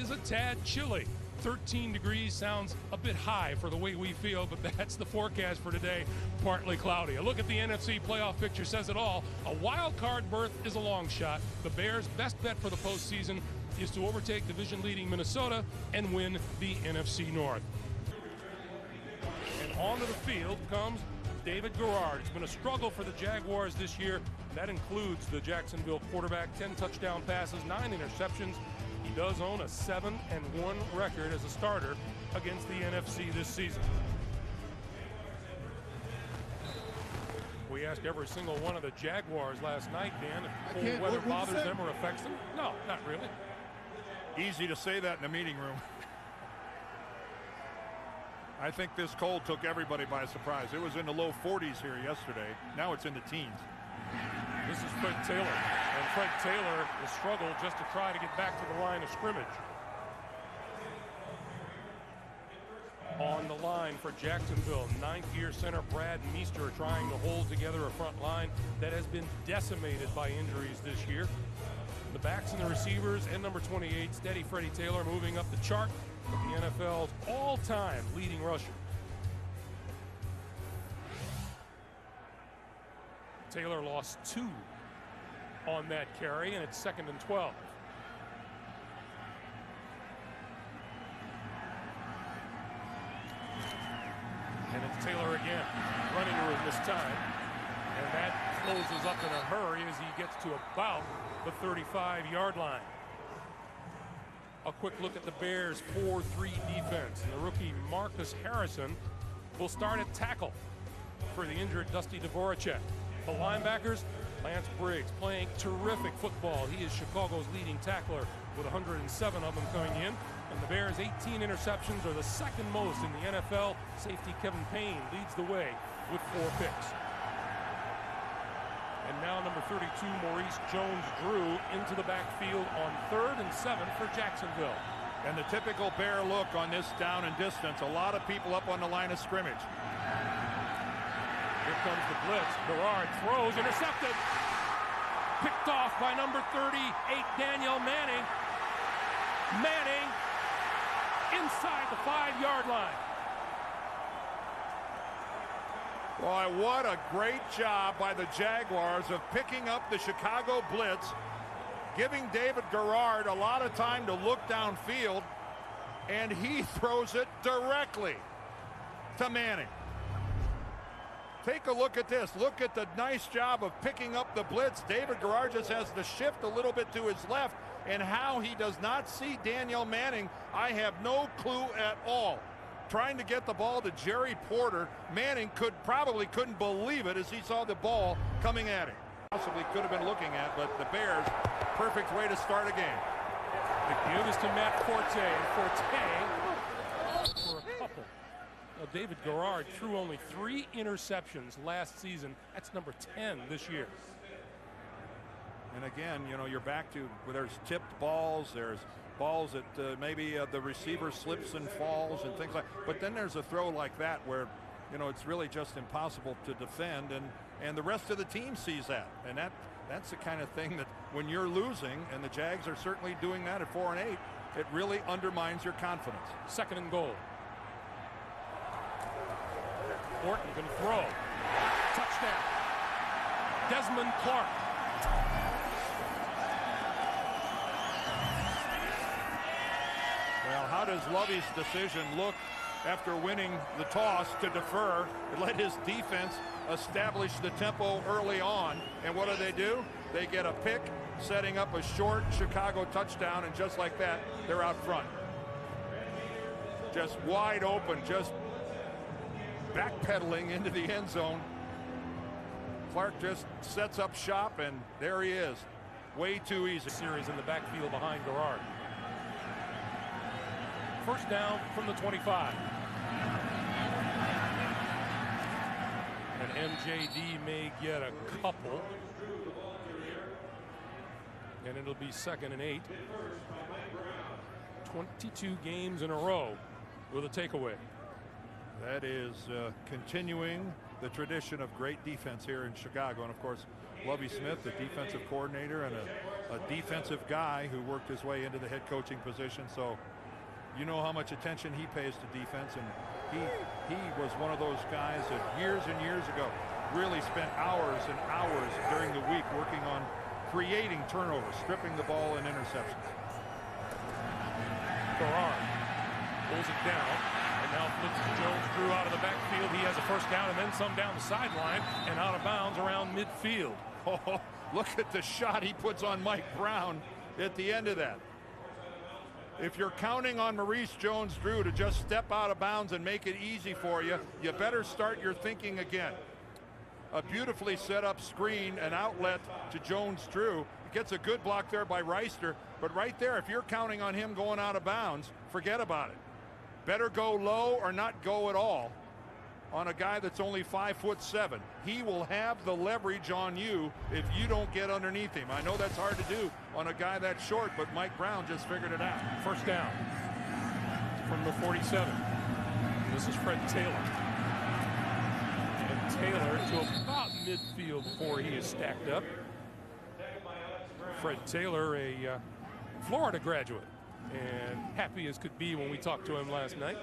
is a tad chilly. 13 degrees sounds a bit high for the way we feel, but that's the forecast for today. Partly cloudy. A look at the NFC playoff picture says it all. A wild card berth is a long shot. The Bears' best bet for the postseason is to overtake division-leading Minnesota and win the NFC North. And onto the field comes David Garrard. It's been a struggle for the Jaguars this year. That includes the Jacksonville quarterback, 10 touchdown passes, 9 interceptions. He does own a 7-1 record as a starter against the NFC this season. We asked every single one of the Jaguars last night, Dan, if cold weather bothers them or affects them. No, not really. Easy to say that in the meeting room. I think this cold took everybody by surprise. It was in the low 40s here yesterday. Now it's in the teens. This is Fred Taylor, and Fred Taylor has struggled just to try to get back to the line of scrimmage. On the line for Jacksonville, ninth-year center Brad Meester trying to hold together a front line that has been decimated by injuries this year. The backs and the receivers and number 28, steady Freddie Taylor, moving up the chart with the NFL's all-time leading rusher. Taylor lost 2 on that carry, and it's 2nd and 12. And it's Taylor again, running room this time. And that closes up in a hurry as he gets to about the 35-yard line. A quick look at the Bears' 4-3 defense. And the rookie Marcus Harrison will start at tackle for the injured Dusty Dvoracek. The linebackers, Lance Briggs, playing terrific football. He is Chicago's leading tackler with 107 of them coming in. And the Bears' 18 interceptions are the second most in the NFL. Safety Kevin Payne leads the way with 4 picks. And now number 32, Maurice Jones-Drew, into the backfield on 3rd and 7 for Jacksonville. And the typical Bear look on this down and distance. A lot of people up on the line of scrimmage. Here comes the blitz. Garrard throws, intercepted. Picked off by number 38, Daniel Manning. Manning inside the 5-yard line. Boy, what a great job by the Jaguars of picking up the Chicago blitz, giving David Garrard a lot of time to look downfield, and he throws it directly to Manning. Take a look at this. Look at the nice job of picking up the blitz. David Garrard just has to shift a little bit to his left, and how he does not see Daniel Manning, I have no clue at all. Trying to get the ball to Jerry Porter. Manning probably couldn't believe it as he saw the ball coming at him. Possibly could have been looking at, but the Bears, perfect way to start a game. The give is to Matt Forte. Forte for a couple. Now, David Garrard threw only 3 interceptions last season. That's number 10 this year. And again, you know, you're back to where there's tipped balls, there's balls that maybe the receiver slips and falls and things like that. But then there's a throw like that where, you know, it's really just impossible to defend, and the rest of the team sees that. And that's the kind of thing that when you're losing, and the Jags are certainly doing that at 4-8, it really undermines your confidence. 2nd and goal. Orton can throw. Touchdown. Desmond Clark. Well, how does Lovey's decision look after winning the toss to defer? It let his defense establish the tempo early on. And what do? They get a pick, setting up a short Chicago touchdown, and just like that, they're out front. Just wide open, just backpedaling into the end zone. Clark just sets up shop, and there he is. Way too easy. Series in the backfield behind Garrard. First down from the 25. And MJD may get a couple. And it'll be 2nd and 8. 22 games in a row with a takeaway. That is continuing the tradition of great defense here in Chicago. And of course, Lovie Smith, the defensive coordinator, and a defensive guy who worked his way into the head coaching position. So you know how much attention he pays to defense, and he was one of those guys that years and years ago really spent hours and hours during the week working on creating turnovers, stripping the ball, and interceptions. Garrard pulls it down, and now flips to Jones. Drew out of the backfield. He has a first down and then some down the sideline and out of bounds around midfield. Oh, look at the shot he puts on Mike Brown at the end of that. If you're counting on Maurice Jones-Drew to just step out of bounds and make it easy for you, you better start your thinking again. A beautifully set up screen, an outlet to Jones-Drew. He gets a good block there by Reister, but right there, if you're counting on him going out of bounds, forget about it. Better go low or not go at all on a guy that's only 5'7". He will have the leverage on you if you don't get underneath him. I know that's hard to do on a guy that short, but Mike Brown just figured it out. First down from the 47. This is Fred Taylor. And Taylor to about midfield before he is stacked up. Fred Taylor, a Florida graduate, and happy as could be when we talked to him last night.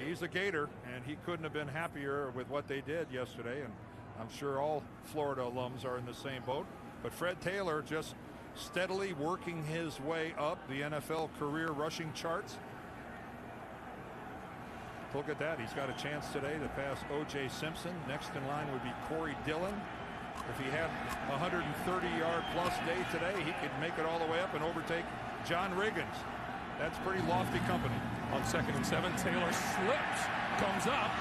He's a Gator, and he couldn't have been happier with what they did yesterday, and I'm sure all Florida alums are in the same boat. But Fred Taylor just steadily working his way up the NFL career rushing charts. Look at that. He's got a chance today to pass O.J. Simpson. Next in line would be Corey Dillon. If he had a 130-yard plus day today, he could make it all the way up and overtake John Riggins. That's pretty lofty company. On 2nd and 7, Taylor slips, comes up,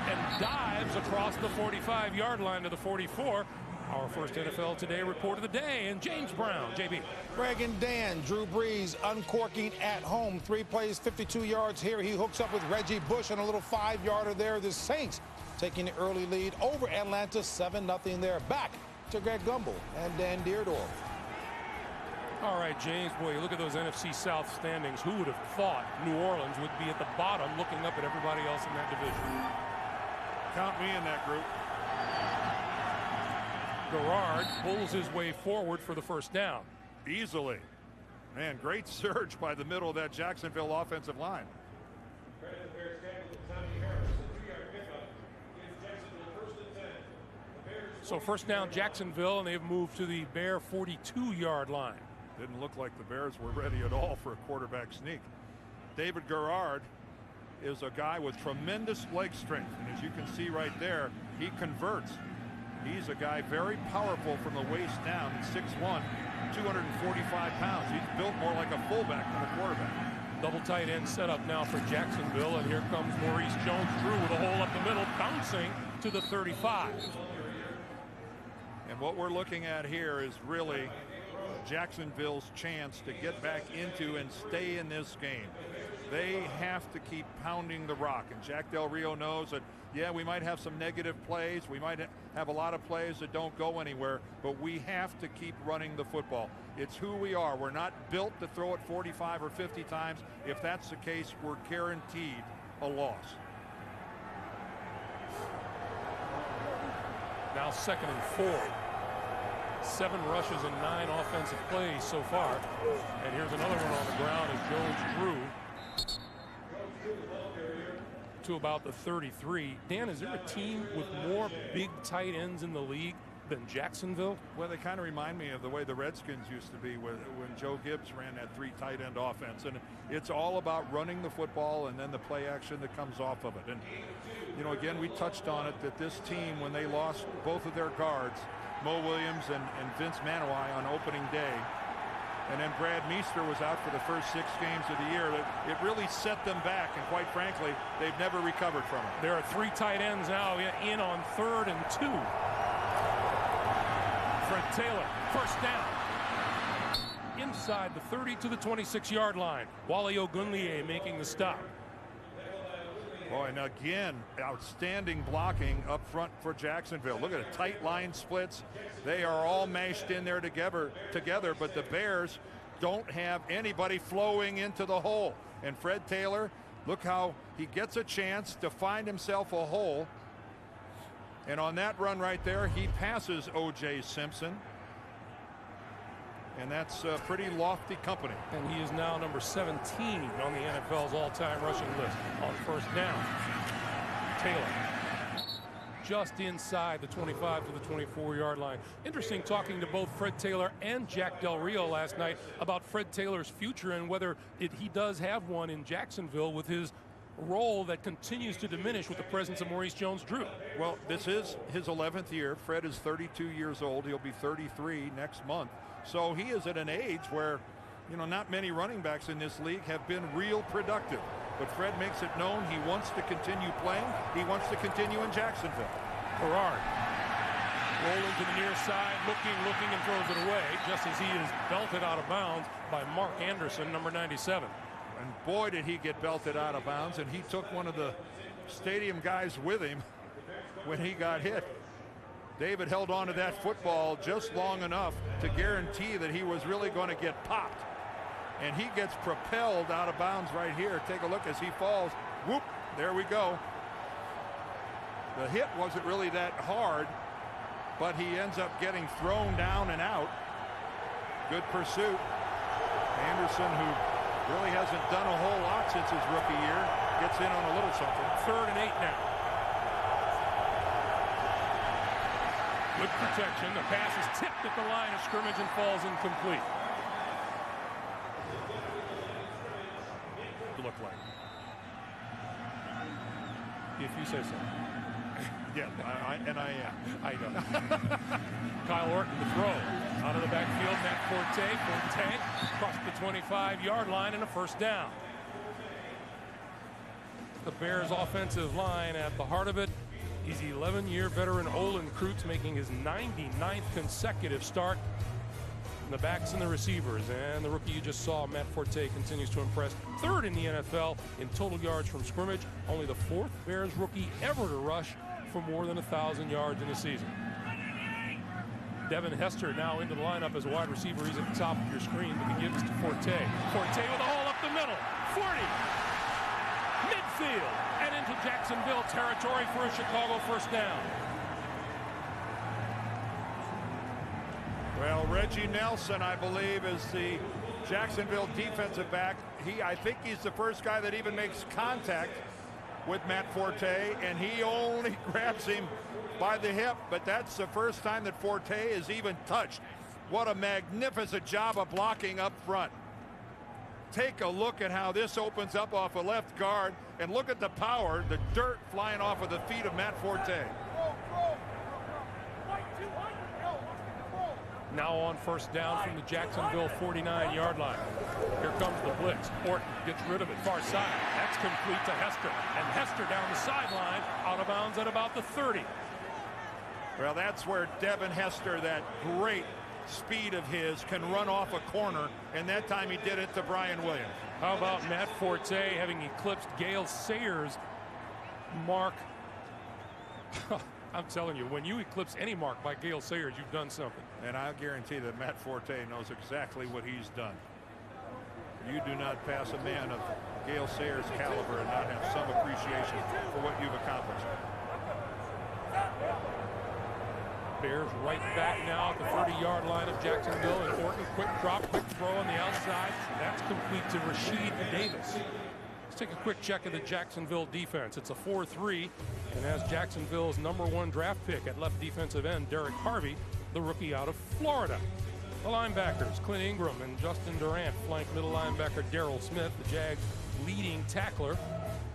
and dives across the 45-yard line to the 44. Our first NFL Today report of the day, and James Brown. JB. Greg and Dan, Drew Brees uncorking at home. 3 plays, 52 yards here. He hooks up with Reggie Bush on a little 5-yarder there. The Saints taking the early lead over Atlanta, 7-0 there. Back to Greg Gumbel and Dan Deerdorf. All right, James, boy, look at those NFC South standings. Who would have thought New Orleans would be at the bottom looking up at everybody else in that division? Count me in that group. Garrard pulls his way forward for the first down. Easily. Man, great surge by the middle of that Jacksonville offensive line. So first down Jacksonville, and they've moved to the Bear 42-yard line. Didn't look like the Bears were ready at all for a quarterback sneak. David Garrard is a guy with tremendous leg strength, and as you can see right there, he converts. He's a guy very powerful from the waist down. He's 6'1", 245 pounds. He's built more like a fullback than a quarterback. Double tight end set up now for Jacksonville, and here comes Maurice Jones-Drew with a hole up the middle, bouncing to the 35. And what we're looking at here is really Jacksonville's chance to get back into and stay in this game. They have to keep pounding the rock, and Jack Del Rio knows that, yeah, we might have some negative plays, we might have a lot of plays that don't go anywhere, but we have to keep running the football. It's who we are. We're not built to throw it 45 or 50 times. If that's the case, we're guaranteed a loss. Now 2nd and 4. 7 rushes and 9 offensive plays so far. And here's another one on the ground as Jones-Drew to about the 33. Dan, is there a team with more big tight ends in the league than Jacksonville? Well, they kind of remind me of the way the Redskins used to be when Joe Gibbs ran that 3 tight end offense. And it's all about running the football and then the play action that comes off of it. And, you know, again, we touched on it that this team, when they lost both of their guards, Mo Williams and Vince Manawai on opening day, and then Brad Meester was out for the first 6 games of the year, it really set them back, and quite frankly, they've never recovered from it. There are 3 tight ends now in on 3rd and 2. Fred Taylor, first down. Inside the 30 to the 26-yard line. Wale Ogunleye making the stop. Oh, and again, outstanding blocking up front for Jacksonville. Look at it, tight line splits. They are all mashed in there together, but the Bears don't have anybody flowing into the hole. And Fred Taylor, look how he gets a chance to find himself a hole. And on that run right there, he passes O.J. Simpson. And that's pretty lofty company. And he is now number 17 on the NFL's all-time rushing list on first down. Taylor just inside the 25 to the 24-yard line. Interesting talking to both Fred Taylor and Jack Del Rio last night about Fred Taylor's future and whether he does have one in Jacksonville with his role that continues to diminish with the presence of Maurice Jones-Drew. Well, this is his 11th year. Fred is 32 years old. He'll be 33 next month. So he is at an age where, you know, not many running backs in this league have been real productive. But Fred makes it known he wants to continue playing. He wants to continue in Jacksonville. Gerard rolling to the near side, looking, and throws it away just as he is belted out of bounds by Mark Anderson, number 97. And boy, did he get belted out of bounds, and he took one of the stadium guys with him when he got hit. David held on to that football just long enough to guarantee that he was really going to get popped. And he gets propelled out of bounds right here. Take a look as he falls. Whoop, there we go. The hit wasn't really that hard, but he ends up getting thrown down and out. Good pursuit. Anderson, who really hasn't done a whole lot since his rookie year, gets in on a little something. 3rd and 8 now. Good protection. The pass is tipped at the line of scrimmage and falls incomplete. Look like. If you say so. Yeah, I am. I know. Kyle Orton to throw. Out of the backfield, Matt Forte across the 25-yard line and a first down. The Bears offensive line at the heart of it. He's 11-year veteran Olin Kreutz making his 99th consecutive start. And the backs and the receivers, and the rookie you just saw, Matt Forte, continues to impress. 3rd in the NFL in total yards from scrimmage. Only the 4th Bears rookie ever to rush for more than 1,000 yards in a season. Devin Hester now into the lineup as a wide receiver. He's at the top of your screen, but he gives to Forte. Forte with a hole up the middle. 40. Midfield and into Jacksonville territory for a Chicago first down. Well, Reggie Nelson, I believe, is the Jacksonville defensive back. I think he's the first guy that even makes contact with Matt Forte, and he only grabs him by the hip, but that's the first time that Forte is even touched. What a magnificent job of blocking up front. Take a look at how this opens up off a left guard, and look at the power, the dirt flying off of the feet of Matt Forte. Now on first down from the Jacksonville 49-yard line. Here comes the blitz. Orton gets rid of it. Far side. That's complete to Hester. And Hester down the sideline, out of bounds at about the 30. Well, that's where Devin Hester, that great speed of his, can run off a corner, and that time he did it to Brian Williams. How about Matt Forte having eclipsed Gale Sayers' mark? I'm telling you, when you eclipse any mark by Gale Sayers, you've done something. And I'll guarantee that Matt Forte knows exactly what he's done. You do not pass a man of Gale Sayers' caliber and not have some appreciation for what you've accomplished. Bears right back now at the 30-yard line of Jacksonville, and Orton quick drop, quick throw on the outside. That's complete to Rasheed Davis. Let's take a quick check of the Jacksonville defense. It's a 4-3, and as Jacksonville's #1 draft pick at left defensive end, Derek Harvey, the rookie out of Florida. The linebackers, Clint Ingram and Justin Durant, flank middle linebacker Darrell Smith, the Jags' leading tackler.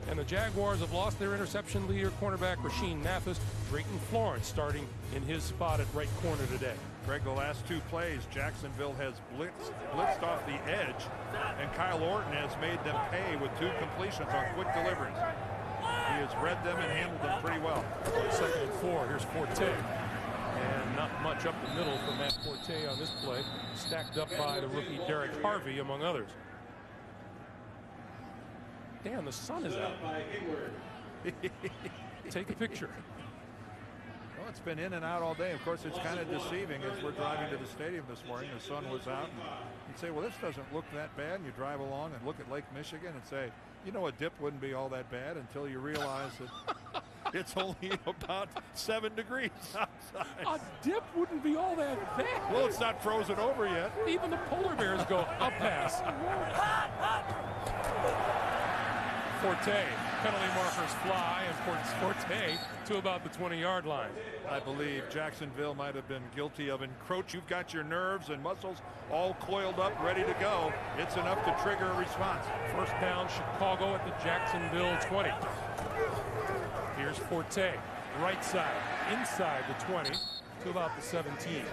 And the Jaguars have lost their interception leader, cornerback Rasheed Mathis. Drayton Florence starting in his spot at right corner today. Greg, the last 2 plays, Jacksonville has blitzed off the edge, and Kyle Orton has made them pay with 2 completions on quick deliveries. He has read them and handled them pretty well. 2nd and 4. Here's Forte. And not much up the middle for Matt Forte on this play. Stacked up by the rookie Derek Harvey, among others. Damn, the sun is out. Take a picture. Well, it's been in and out all day. Of course, it's kind of deceiving as we're driving to the stadium this morning. The sun was out. And you'd say, well, this doesn't look that bad. And you drive along and look at Lake Michigan and say, you know, a dip wouldn't be all that bad until you realize that It's only about 7 degrees outside. A dip wouldn't be all that bad. Well, it's not frozen over yet. Even the polar bears go up pass. Forte, penalty markers fly, and Forte to about the 20-yard line. I believe Jacksonville might have been guilty of encroach. You've got your nerves and muscles all coiled up, ready to go. It's enough to trigger a response. First down, Chicago at the Jacksonville 20. Here's Forte, right side, inside the 20 to about the 17.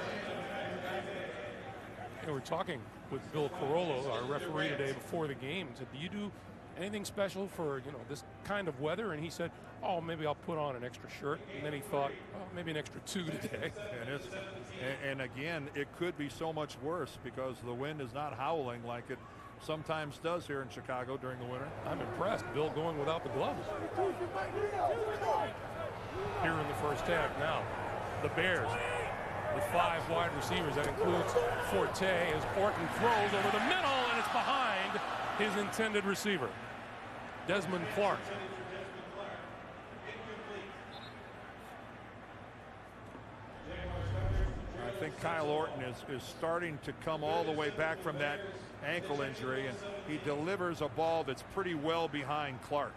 And we're talking with Bill Carollo, our referee today before the game. He said, do you do anything special for, this kind of weather? And he said, oh, maybe I'll put on an extra shirt. And then he thought, oh, maybe an extra 2 today. And again, it could be so much worse because the wind is not howling like it sometimes does here in Chicago during the winter. I'm impressed. Bill going without the gloves. Here in the first half now, the Bears with 5 wide receivers. That includes Forte as Orton throws over the middle, and it's behind his intended receiver, Desmond Clark. I think Kyle Orton is starting to come all the way back from that ankle injury, and he delivers a ball that's pretty well behind Clark.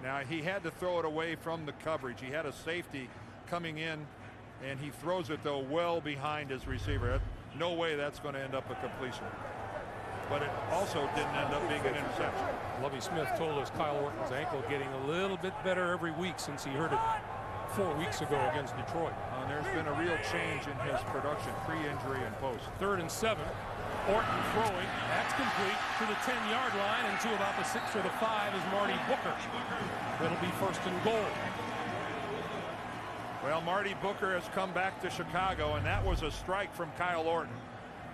Now, he had to throw it away from the coverage. He had a safety coming in, and he throws it, though, well behind his receiver. No way that's going to end up a completion. But it also didn't end up being an interception. Lovie Smith told us Kyle Orton's ankle getting a little bit better every week since he hurt it 4 weeks ago against Detroit. There's been a real change in his production, pre-injury and post. 3rd and 7. Orton throwing. That's complete to the 10-yard line, and to about the 6 or the 5 is Marty Booker. It'll be 1st and goal. Well, Marty Booker has come back to Chicago, and that was a strike from Kyle Orton.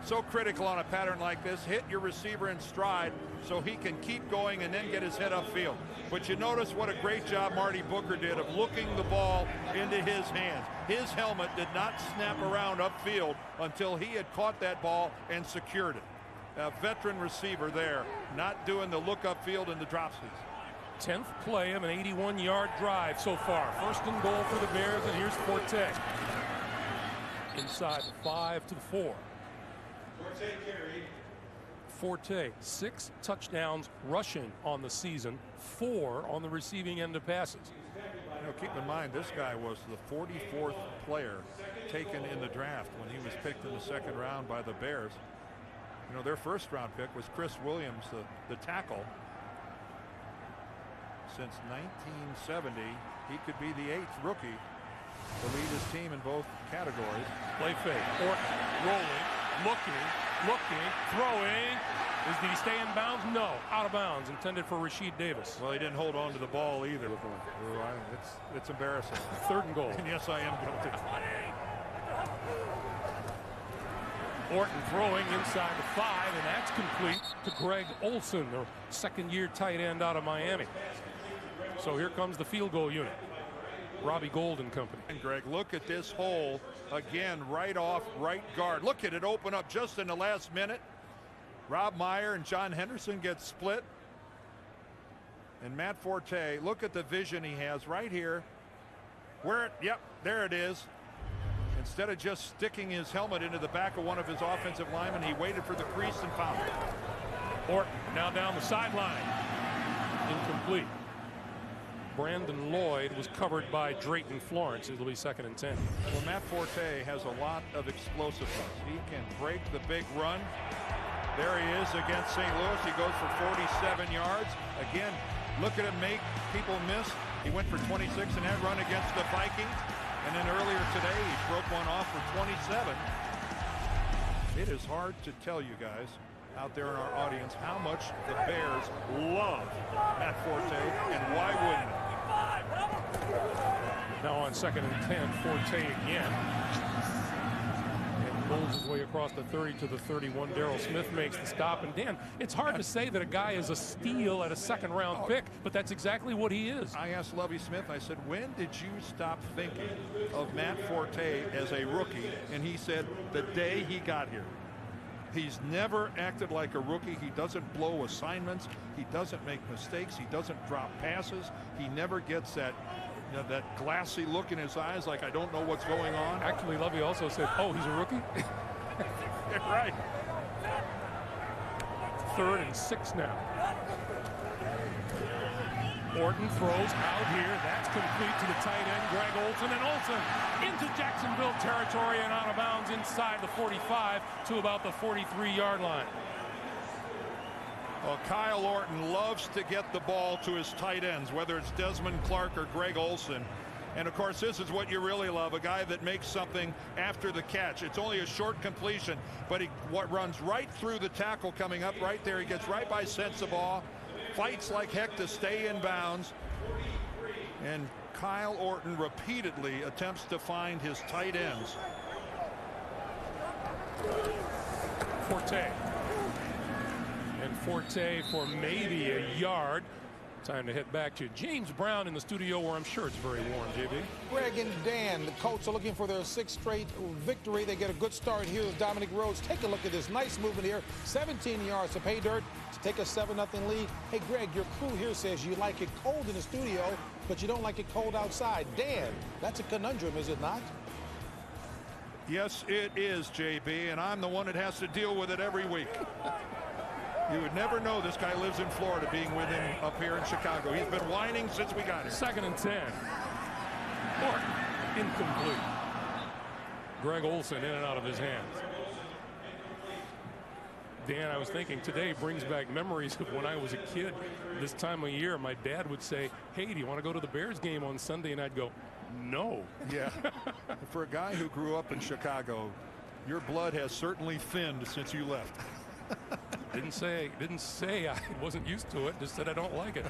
So critical on a pattern like this. Hit your receiver in stride so he can keep going and then get his head upfield. But you notice what a great job Marty Booker did of looking the ball into his hands. His helmet did not snap around upfield until he had caught that ball and secured it. A veteran receiver there, not doing the look upfield and the dropsies. 10th play of an 81-yard drive so far. 1st and goal for the Bears, and here's Forte. Inside the 5 to the 4. Forte, 6 touchdowns rushing on the season, 4 on the receiving end of passes. Keep in mind, this guy was the 44th player taken in the draft when he was picked in the 2nd round by the Bears. Their 1st round pick was Chris Williams, the tackle. Since 1970, he could be the 8th rookie to lead his team in both categories. Play fake. Orton rolling, looking, throwing. Did he stay in bounds? No, out of bounds. Intended for Rasheed Davis. Well, he didn't hold on to the ball either. It's embarrassing. 3rd and goal. And yes, I am guilty. Orton throwing inside the 5, and that's complete to Greg Olson, the 2nd-year tight end out of Miami. So here comes the field goal unit. Robbie Gould and company. And Greg, look at this hole again, right off right guard. Look at it open up just in the last minute. Rob Meyer and John Henderson get split. And Matt Forte, look at the vision he has right here. Yep, there it is. Instead of just sticking his helmet into the back of one of his offensive linemen, he waited for the crease and found it. Orton now down the sideline. Incomplete. Brandon Lloyd was covered by Drayton Florence. It'll be 2nd and 10. Well, Matt Forte has a lot of explosiveness. He can break the big run. There he is against St. Louis. He goes for 47 yards. Again, look at him make people miss. He went for 26 in that run against the Vikings. And then earlier today, he broke one off for 27. It is hard to tell you guys out there in our audience how much the Bears love Matt Forte, and why wouldn't they? Now on 2nd and 10, Forte again. And pulls his way across the 30 to the 31. Darrell Smith makes the stop. And Dan, it's hard to say that a guy is a steal at a 2nd round pick, but that's exactly what he is. I asked Lovie Smith, I said, when did you stop thinking of Matt Forte as a rookie? And he said, the day he got here. He's never acted like a rookie. He doesn't blow assignments. He doesn't make mistakes. He doesn't drop passes. He never gets that, that glassy look in his eyes like I don't know what's going on. Actually, Lovey also said, oh, he's a rookie? Right. 3rd and 6 now. Orton throws out here. That's complete to the tight end, Greg Olsen. And Olsen into Jacksonville territory and out of bounds inside the 45 to about the 43-yard line. Well, Kyle Orton loves to get the ball to his tight ends, whether it's Desmond Clark or Greg Olsen. And, of course, this is what you really love, a guy that makes something after the catch. It's only a short completion, but he runs right through the tackle coming up right there. He gets right by Sensabaugh, fights like heck to stay in bounds. And Kyle Orton repeatedly attempts to find his tight ends. Forte. And Forte for maybe a yard. Time to head back to James Brown in the studio, where I'm sure it's very warm, JB. Greg and Dan, the Colts are looking for their 6th straight victory. They get a good start here with Dominic Rhodes. Take a look at this nice movement here. 17 yards to pay dirt to take a 7-0 lead. Hey, Greg, your crew here says you like it cold in the studio, but you don't like it cold outside. Dan, that's a conundrum, is it not? Yes, it is, JB, and I'm the one that has to deal with it every week. You would never know this guy lives in Florida, being with him up here in Chicago. He's been whining since we got here. 2nd and 10. Orton incomplete. Greg Olsen in and out of his hands. Dan, I was thinking today brings back memories of when I was a kid. This time of year, my dad would say, hey, do you want to go to the Bears game on Sunday? And I'd go, no. Yeah. For a guy who grew up in Chicago, your blood has certainly thinned since you left. Didn't say I wasn't used to it, just said I don't like it.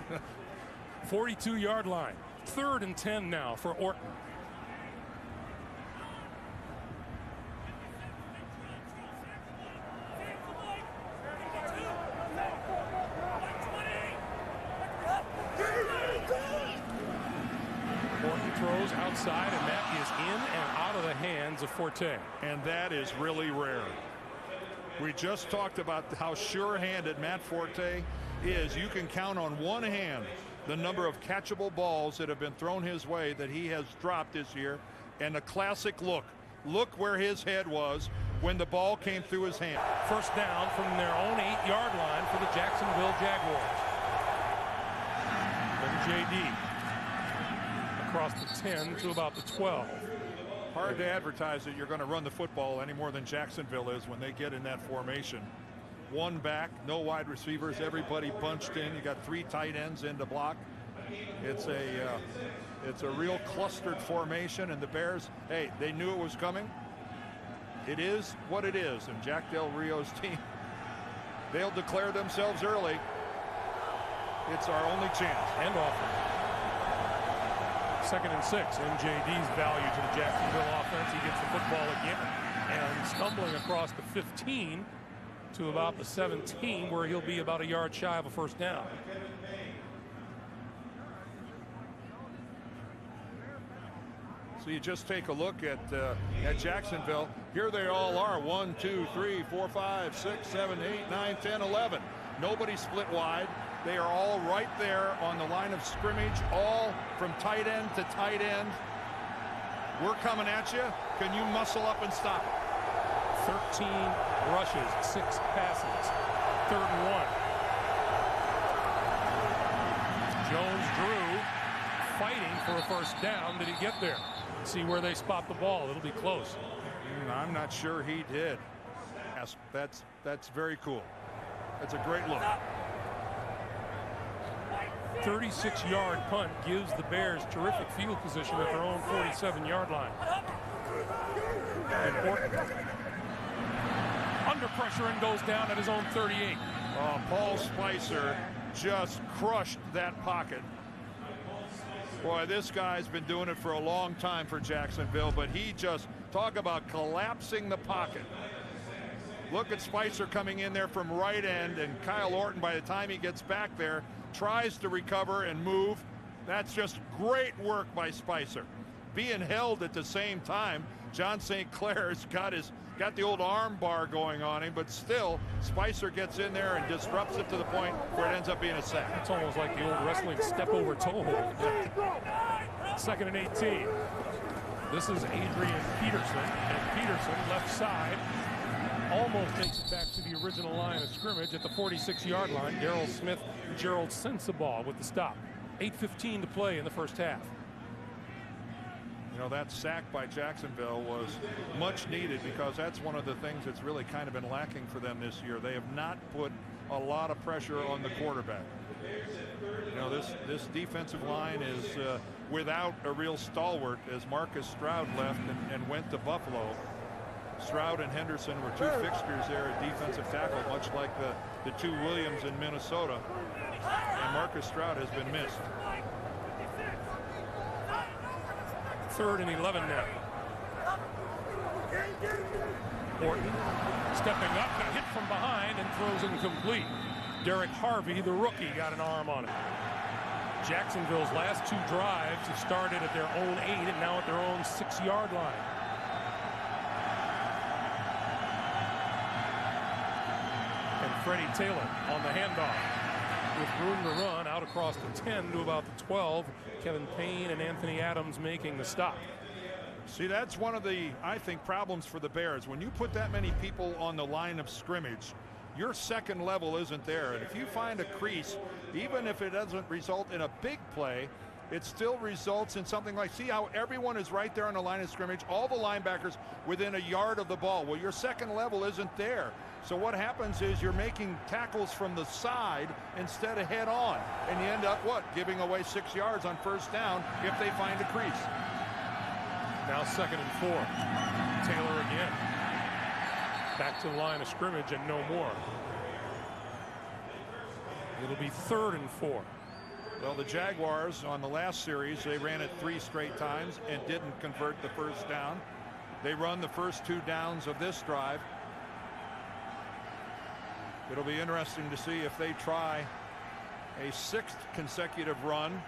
42-yard line. 3rd and 10 now for Orton. Orton throws outside, and that is in and out of the hands of Forte. And that is really rare. We just talked about how sure-handed Matt Forte is. You can count on one hand the number of catchable balls that have been thrown his way that he has dropped this year. And a classic look. Look where his head was when the ball came through his hand. 1st down from their own 8-yard line for the Jacksonville Jaguars. And JD across the 10 to about the 12. Hard to advertise that you're going to run the football any more than Jacksonville is when they get in that formation. One back, no wide receivers, everybody bunched in. You got 3 tight ends in to block. It's a real clustered formation, and the Bears, hey, they knew it was coming. It is what it is, and Jack Del Rio's team, they'll declare themselves early. It's our only chance. And often. 2nd and 6. MJD's value to the Jacksonville offense. He gets the football again and stumbling across the 15 to about the 17, where he'll be about a yard shy of a 1st down. So you just take a look at Jacksonville. Here they all are. 1, 2, 3, 4, 5, 6, 7, 8, 9, 10, 11. Nobody split wide. They are all right there on the line of scrimmage, all from tight end to tight end. We're coming at you. Can you muscle up and stop it? 13 rushes, 6 passes. 3rd and 1. Jones-Drew fighting for a 1st down. Did he get there? See where they spot the ball. It'll be close. I'm not sure he did. That's very cool. That's a great look. 36-yard punt gives the Bears terrific field position at their own 47-yard line. And Orton under pressure and goes down at his own 38. Paul Spicer just crushed that pocket. Boy, this guy's been doing it for a long time for Jacksonville, but he just, talk about collapsing the pocket. Look at Spicer coming in there from right end, and Kyle Orton, by the time he gets back there, tries to recover and move. That's just great work by Spicer. Being held at the same time, John St. Clair's got his got the old arm bar going on him, but still Spicer gets in there and disrupts it to the point where it ends up being a sack. It's almost like the old wrestling step over toe hold. 2nd and 18. This is Adrian Peterson, and Peterson left side almost makes it back to the original line of scrimmage at the 46-yard line. Darrell Smith, Gerald Sensabaugh with the stop. 8:15 to play in the first half. You know, that sack by Jacksonville was much needed, because that's one of the things that's really kind of been lacking for them this year. They have not put a lot of pressure on the quarterback. You know, this defensive line is without a real stalwart, as Marcus Stroud left and went to Buffalo. Stroud and Henderson were two fixtures there at defensive tackle, much like the two Williams in Minnesota. And Marcus Stroud has been missed. 3rd and 11 now. Horton stepping up, got hit from behind and throws incomplete. Derek Harvey, the rookie, got an arm on it. Jacksonville's last 2 drives have started at their own 8 and now at their own 6-yard line. And Freddie Taylor on the handoff with room to run out across the 10 to about the 12. Kevin Payne and Anthony Adams making the stop. See, that's one of the, I think, problems for the Bears. When you put that many people on the line of scrimmage, your second level isn't there. And if you find a crease, even if it doesn't result in a big play, it still results in something like, see how everyone is right there on the line of scrimmage, all the linebackers within a yard of the ball. Well, your second level isn't there. So what happens is you're making tackles from the side instead of head on. And you end up, what, giving away 6 yards on first down if they find a crease. Now 2nd and 4. Taylor again. Back to the line of scrimmage and no more. It'll be 3rd and 4. Well, the Jaguars on the last series, they ran it 3 straight times and didn't convert the first down. They run the first 2 downs of this drive. It'll be interesting to see if they try a 6th consecutive run,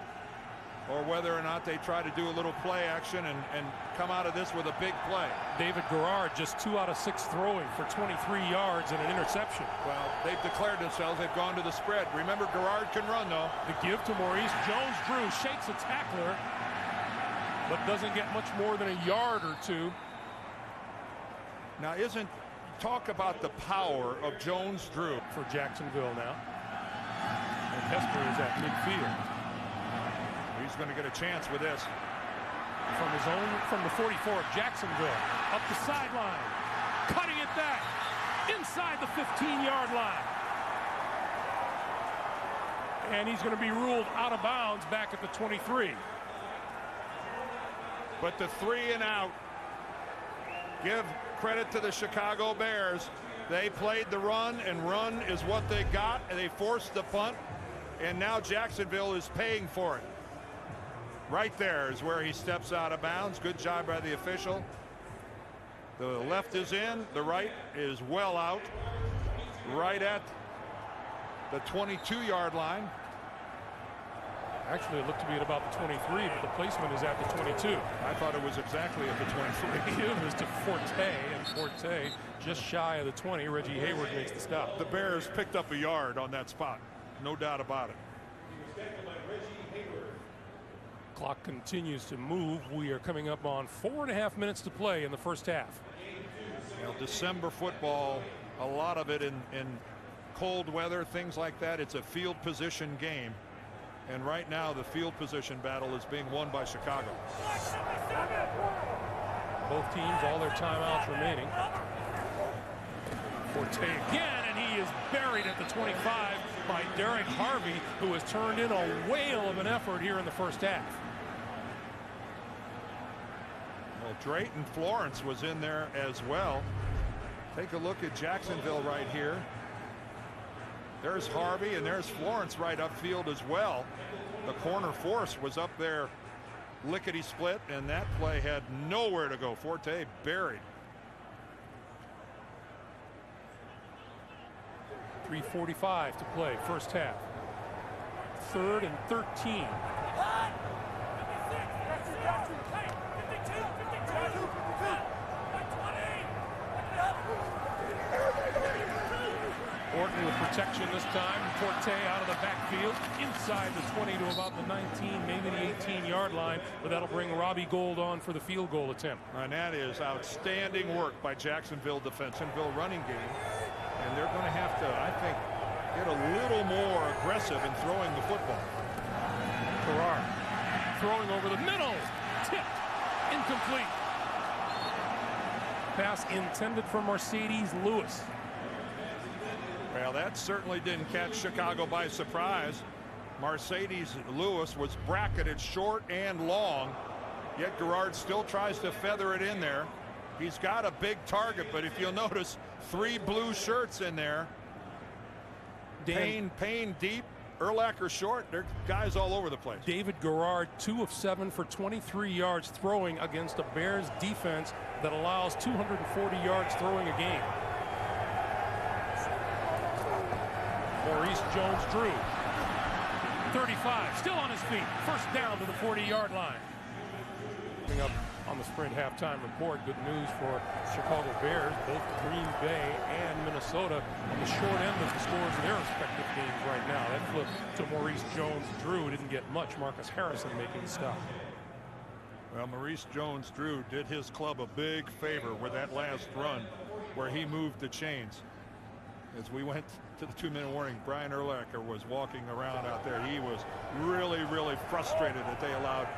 or whether or not they try to do a little play action and come out of this with a big play. David Garrard just 2 out of 6 throwing for 23 yards and an interception. Well, they've declared themselves. They've gone to the spread. Remember, Garrard can run, though. The give to Maurice Jones-Drew, shakes a tackler, but doesn't get much more than a yard or 2. Now, talk about the power of Jones-Drew. For Jacksonville now. And Hester is at midfield. He's going to get a chance with this. From the 44 of Jacksonville. Up the sideline. Cutting it back. Inside the 15-yard line. And he's going to be ruled out of bounds back at the 23. But the 3 and out. Give credit to the Chicago Bears. They played the run, and run is what they got, and they forced the punt, and now Jacksonville is paying for it. Right there is where he steps out of bounds. Good job by the official. The left is in, the right is well out, right at the 22-yard line. Actually, it looked to be at about the 23, but the placement is at the 22. I thought it was exactly at the 23. It was to Forte, and Forte just shy of the 20. Reggie Hayward makes the stop. The Bears picked up a yard on that spot. No doubt about it. Clock continues to move. We are coming up on 4.5 minutes to play in the first half. You know, December football, a lot of it in cold weather, things like that. It's a field position game. And right now, the field position battle is being won by Chicago. Both teams, all their timeouts remaining. Forte again, and he is buried at the 25 by Derek Harvey, who has turned in a whale of an effort here in the first half. Well, Drayton Florence was in there as well. Take a look at Jacksonville right here. There's Harvey, and there's Florence right upfield as well. The corner force was up there lickety-split, and that play had nowhere to go. Forte buried. 3:45 to play, first half. 3rd and 13. Orton with protection this time. Forte out of the backfield, inside the 20 to about the 19, maybe the 18-yard line, but that'll bring Robbie Gould on for the field goal attempt. And that is outstanding work by Jacksonville defense. Jacksonville running game, and they're going to have to, I think, get a little more aggressive in throwing the football. Gerard throwing over the middle, tipped, incomplete. Pass intended for Mercedes Lewis. Well, that certainly didn't catch Chicago by surprise. Mercedes Lewis was bracketed short and long, yet Gerard still tries to feather it in there. He's got a big target, but if you'll notice, 3 blue shirts in there. Payne deep, Urlacher short. There are guys all over the place. David Gerard, 2 of 7 for 23 yards throwing against a Bears defense that allows 240 yards throwing a game. Maurice Jones-Drew, 35, still on his feet. First down to the 40-yard line. Coming up on the Sprint halftime report, good news for Chicago Bears. Both Green Bay and Minnesota on the short end of the scores of their respective games right now. That flip to Maurice Jones-Drew didn't get much. Marcus Harrison making the stop. Well, Maurice Jones-Drew did his club a big favor with that last run where he moved the chains. As we went to the 2-minute warning, Brian Urlacher was walking around out there. He was really, really frustrated that they allowed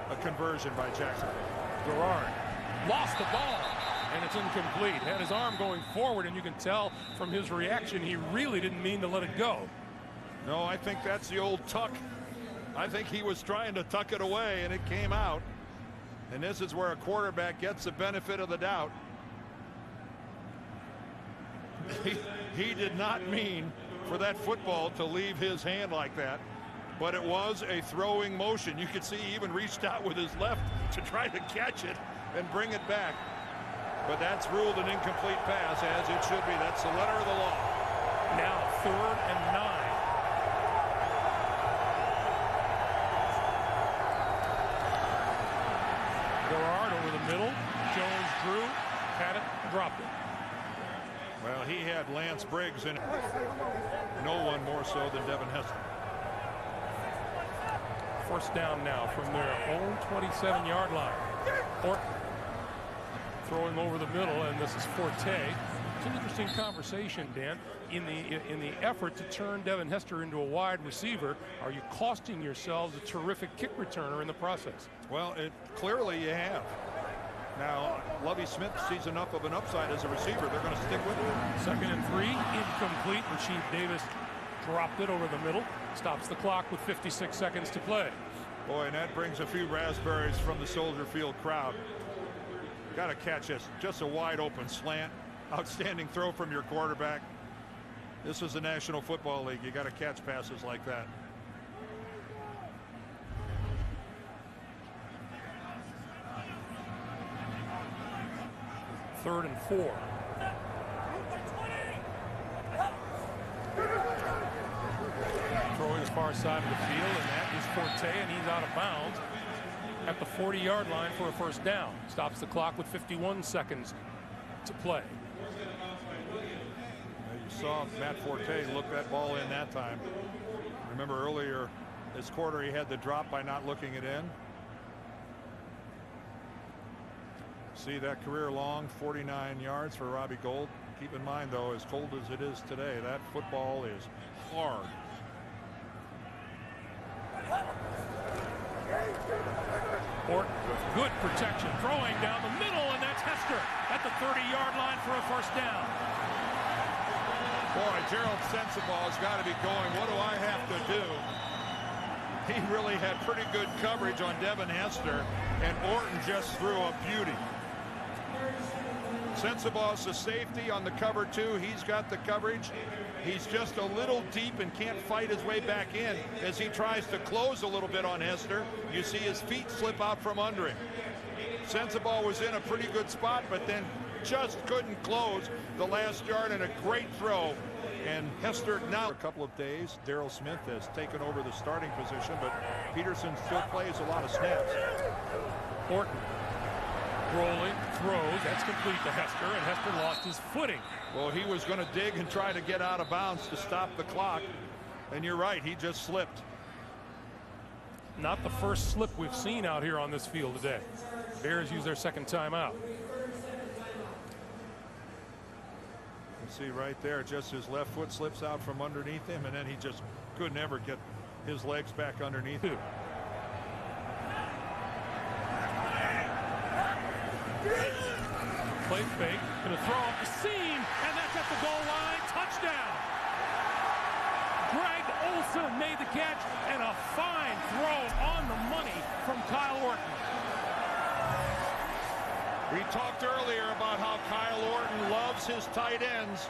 a conversion by Jacksonville. Gerard lost the ball, and it's incomplete. Had his arm going forward, and you can tell from his reaction he really didn't mean to let it go. No, I think that's the old tuck. I think he was trying to tuck it away, and it came out. And this is where a quarterback gets the benefit of the doubt. He did not mean for that football to leave his hand like that, but it was a throwing motion. You could see he even reached out with his left to try to catch it and bring it back. But that's ruled an incomplete pass, as it should be. That's the letter of the law. Now 3rd and 9. Gerard over the middle. Jones-Drew had it, dropped it. Well, he had Lance Briggs in it. No one more so than Devin Hester. First down now from their own 27-yard line. Orton throwing over the middle, and this is Forte. It's an interesting conversation, Dan. In the effort to turn Devin Hester into a wide receiver, are you costing yourselves a terrific kick returner in the process? Well, clearly you have. Now, Lovie Smith sees enough of an upside as a receiver. They're going to stick with him. 2nd and 3, incomplete. Rasheed Davis dropped it over the middle. Stops the clock with 56 seconds to play. Boy, and that brings a few raspberries from the Soldier Field crowd. Got to catch this. Just a wide open slant. Outstanding throw from your quarterback. This is the National Football League. You got to catch passes like that. Third and 4. Throwing as far side of the field, and that is Forte, and he's out of bounds at the 40-yard line for a first down. Stops the clock with 51 seconds to play. You saw Matt Forte look that ball in that time. Remember earlier this quarter he had the drop by not looking it in. See that career long 49 yards for Robbie Gould. Keep in mind, though, as cold as it is today, that football is hard. Orton with good protection, throwing down the middle, and that's Hester at the 30-yard line for a first down. Boy, Gerald Sensabaugh's got to be going, what do I have to do? He really had pretty good coverage on Devin Hester, and Orton just threw a beauty. Sensabaugh's the safety on the cover 2. He's got the coverage. He's just a little deep and can't fight his way back in as he tries to close a little bit on Hester. You see his feet slip out from under him. Sensabaugh was in a pretty good spot, but then just couldn't close the last yard, and a great throw. And Hester now a couple of days. Darrell Smith has taken over the starting position, but Peterson still plays a lot of snaps. Orton Rolling, throws, that's complete to Hester, and Hester lost his footing. Well, he was going to dig and try to get out of bounds to stop the clock. And you're right, he just slipped. Not the first slip we've seen out here on this field today. Bears use their second timeout. You see right there, just his left foot slips out from underneath him, and then he just could never get his legs back underneath him. Play fake, gonna throw up the seam, and that's at the goal line. Touchdown! Greg Olsen made the catch, and a fine throw on the money from Kyle Orton. We talked earlier about how Kyle Orton loves his tight ends,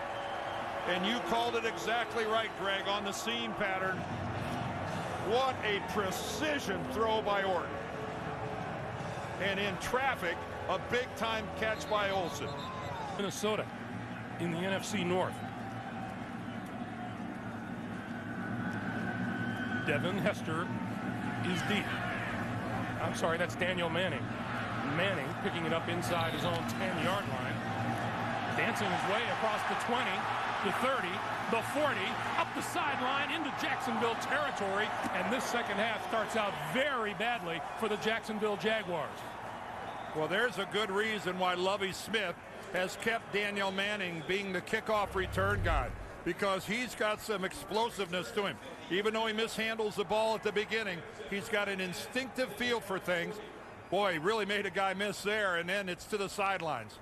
and you called it exactly right, Greg, on the seam pattern. What a precision throw by Orton. And in traffic, a big-time catch by Olsen. Minnesota in the NFC North. Devin Hester is deep. I'm sorry, that's Daniel Manning. Manning picking it up inside his own 10-yard line. Dancing his way across the 20, the 30, the 40, up the sideline into Jacksonville territory. And this second half starts out very badly for the Jacksonville Jaguars. Well, there's a good reason why Lovie Smith has kept Daniel Manning being the kickoff return guy, because he's got some explosiveness to him. Even though he mishandles the ball at the beginning, he's got an instinctive feel for things. Boy, he really made a guy miss there, and then it's to the sidelines.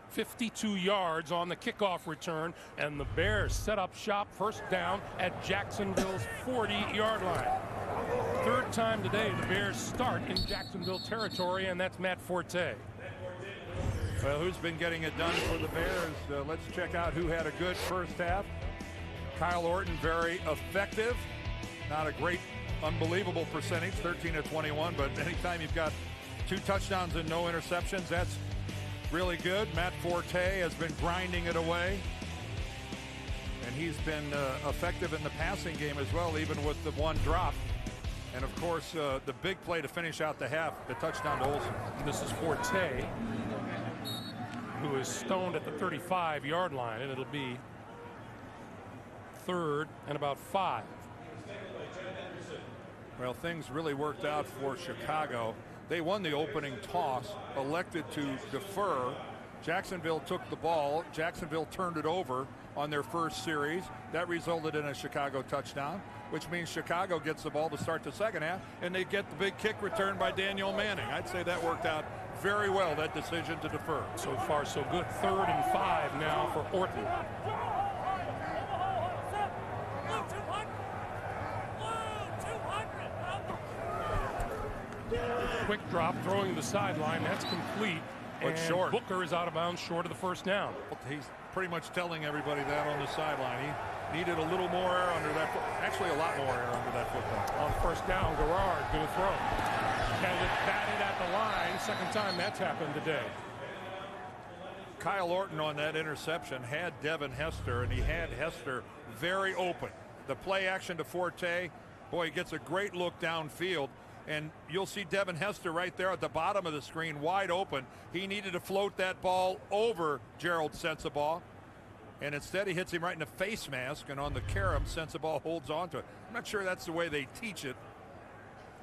52 yards on the kickoff return, and the Bears set up shop first down at Jacksonville's 40-yard line. Third time today the Bears start in Jacksonville territory, and that's Matt Forte. Well, who's been getting it done for the Bears? Let's check out who had a good first half. Kyle Orton, very effective. Not a great, unbelievable percentage, 13 of 21, but anytime you've got 2 touchdowns and no interceptions, that's really good. Matt Forte has been grinding it away, and he's been effective in the passing game as well, even with the 1 drop. And of course, the big play to finish out the half, the touchdown to Olsen. This is Forte, who is stoned at the 35-yard line, and it'll be 3rd and about 5. Well, things really worked out for Chicago. They won the opening toss, elected to defer. Jacksonville took the ball. Jacksonville turned it over on their first series. That resulted in a Chicago touchdown, which means Chicago gets the ball to start the second half, and they get the big kick return by Daniel Manning. I'd say that worked out very well, that decision to defer. So far, so good. 3rd and 5 now for Orton. Quick drop, throwing the sideline. That's complete. But and short. Booker is out of bounds, short of the first down. He's pretty much telling everybody that on the sideline. He needed a little more air under that foot. Actually, a lot more air under that football. On first down, Garrard going to throw. Has it batted at the line. Second time that's happened today. Kyle Orton on that interception had Devin Hester, and he had Hester very open. The play action to Forte, boy, he gets a great look downfield. And you'll see Devin Hester right there at the bottom of the screen, wide open. He needed to float that ball over Gerald Sensabaugh. And instead he hits him right in the face mask, and on the carom, Sensabaugh holds on to it. I'm not sure that's the way they teach it,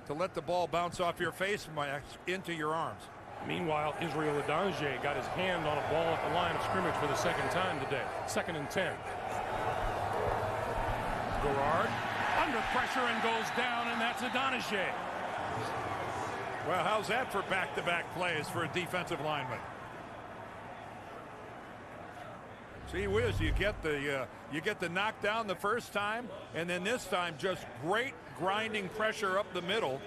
to let the ball bounce off your face mask into your arms. Meanwhile, Israel Adanije got his hand on a ball at the line of scrimmage for the second time today. 2nd and 10. Garrard under pressure and goes down, and that's Adanije. Well, how's that for back-to-back plays for a defensive lineman? Gee whiz, you get the knockdown the first time, and then this time just great grinding pressure up the middle.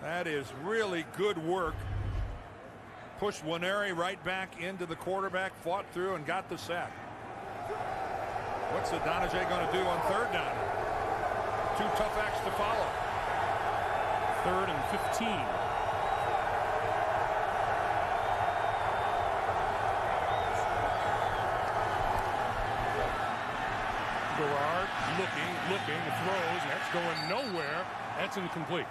That is really good work. Pushed Winery right back into the quarterback, fought through, and got the sack. What's Adanije going to do on 3rd down? 2 tough acts to follow. 3rd and 15. Garrard looking, throws. That's going nowhere. That's incomplete.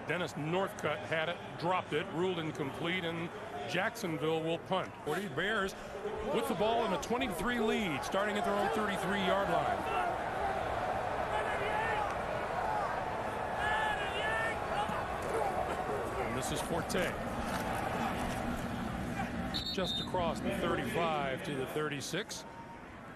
Dennis Northcutt had it, dropped it, ruled incomplete, and Jacksonville will punt. 40 Bears with the ball in a 23 lead, starting at their own 33-yard line. And this is Forte. Just across the 35 to the 36.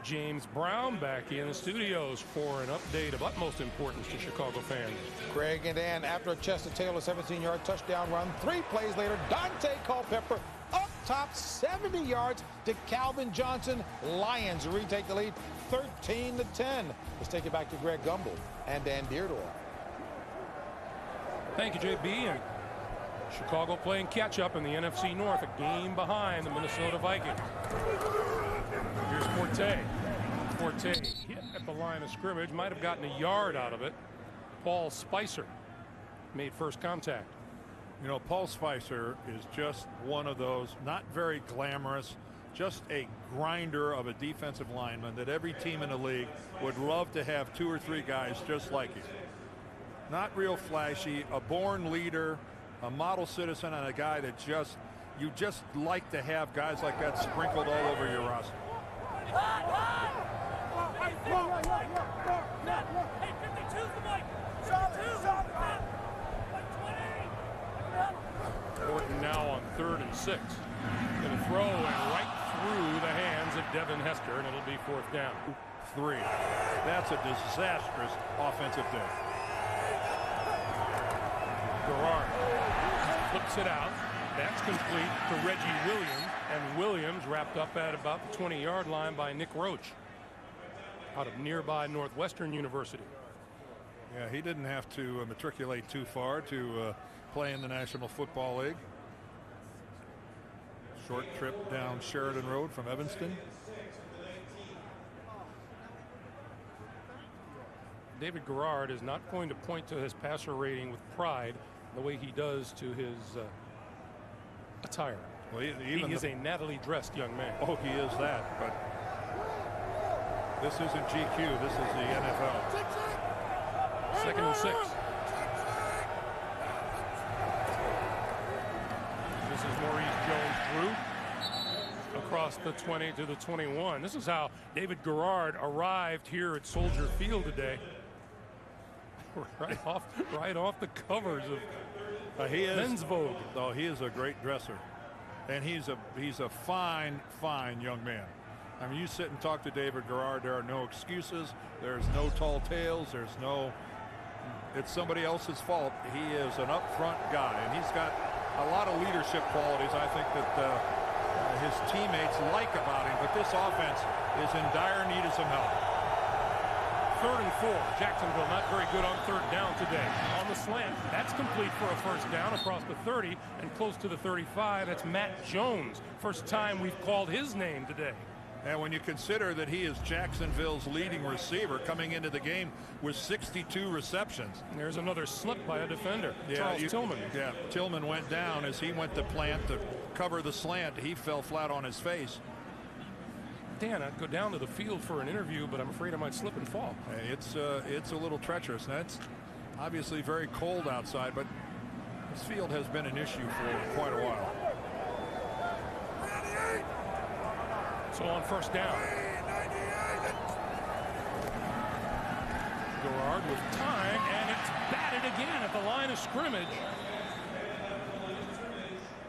James Brown back in the studios for an update of utmost importance to Chicago fans. Greg and Dan, after a Chester-Taylor 17-yard touchdown run, 3 plays later, Dante Culpepper up top 70 yards to Calvin Johnson. Lions retake the lead 13-10. Let's take it back to Greg Gumbel and Dan Deerdorf. Thank you, JB. And Chicago playing catch-up in the NFC North, a game behind the Minnesota Vikings. Here's Forte. Forte hit at the line of scrimmage, might have gotten a yard out of it. Paul Spicer made first contact. You know, Paul Spicer is just one of those, not very glamorous, just a grinder of a defensive lineman that every team in the league would love to have 2 or 3 guys just like him. Not real flashy, a born leader, a model citizen, and a guy that you just like to have guys like that sprinkled all over your roster. Orton now on 3rd and 6. Going to throw and right through the hands of Devin Hester, and it'll be 4th down. 3. That's a disastrous offensive day. Garrard flips it out. That's complete to Reggie Williams, and Williams wrapped up at about the 20-yard line by Nick Roach out of nearby Northwestern University. Yeah, he didn't have to matriculate too far to play in the National Football League. Short trip down Sheridan Road from Evanston. David Garrard is not going to point to his passer rating with pride the way he does to his attire. Well, he is a nattily dressed young man. Oh, he is that, but this isn't GQ. This is the NFL. 2nd and 6. This is Maurice Jones-Drew across the 20 to the 21. This is how David Garrard arrived here at Soldier Field today. right off the covers of Men's Vogue. Oh, he is a great dresser, and he's a fine young man. I mean, you sit and talk to David Garrard, there are no excuses. There's no tall tales. It's somebody else's fault. He is an upfront guy, and he's got a lot of leadership qualities, I think, that his teammates like about him. But this offense is in dire need of some help. 3rd and 4. Jacksonville not very good on 3rd down today. On the slant, that's complete for a 1st down across the 30 and close to the 35. That's Matt Jones. First time we've called his name today. And when you consider that he is Jacksonville's leading receiver coming into the game with 62 receptions. There's another slip by a defender, Charles Tillman. Yeah, Tillman went down as he went to plant to cover the slant. He fell flat on his face. Dan, I'd go down to the field for an interview, but I'm afraid I might slip and fall. It's a little treacherous. Now, it's obviously very cold outside, but this field has been an issue for quite a while. So on 1st down, Garrard with time, and it's batted again at the line of scrimmage.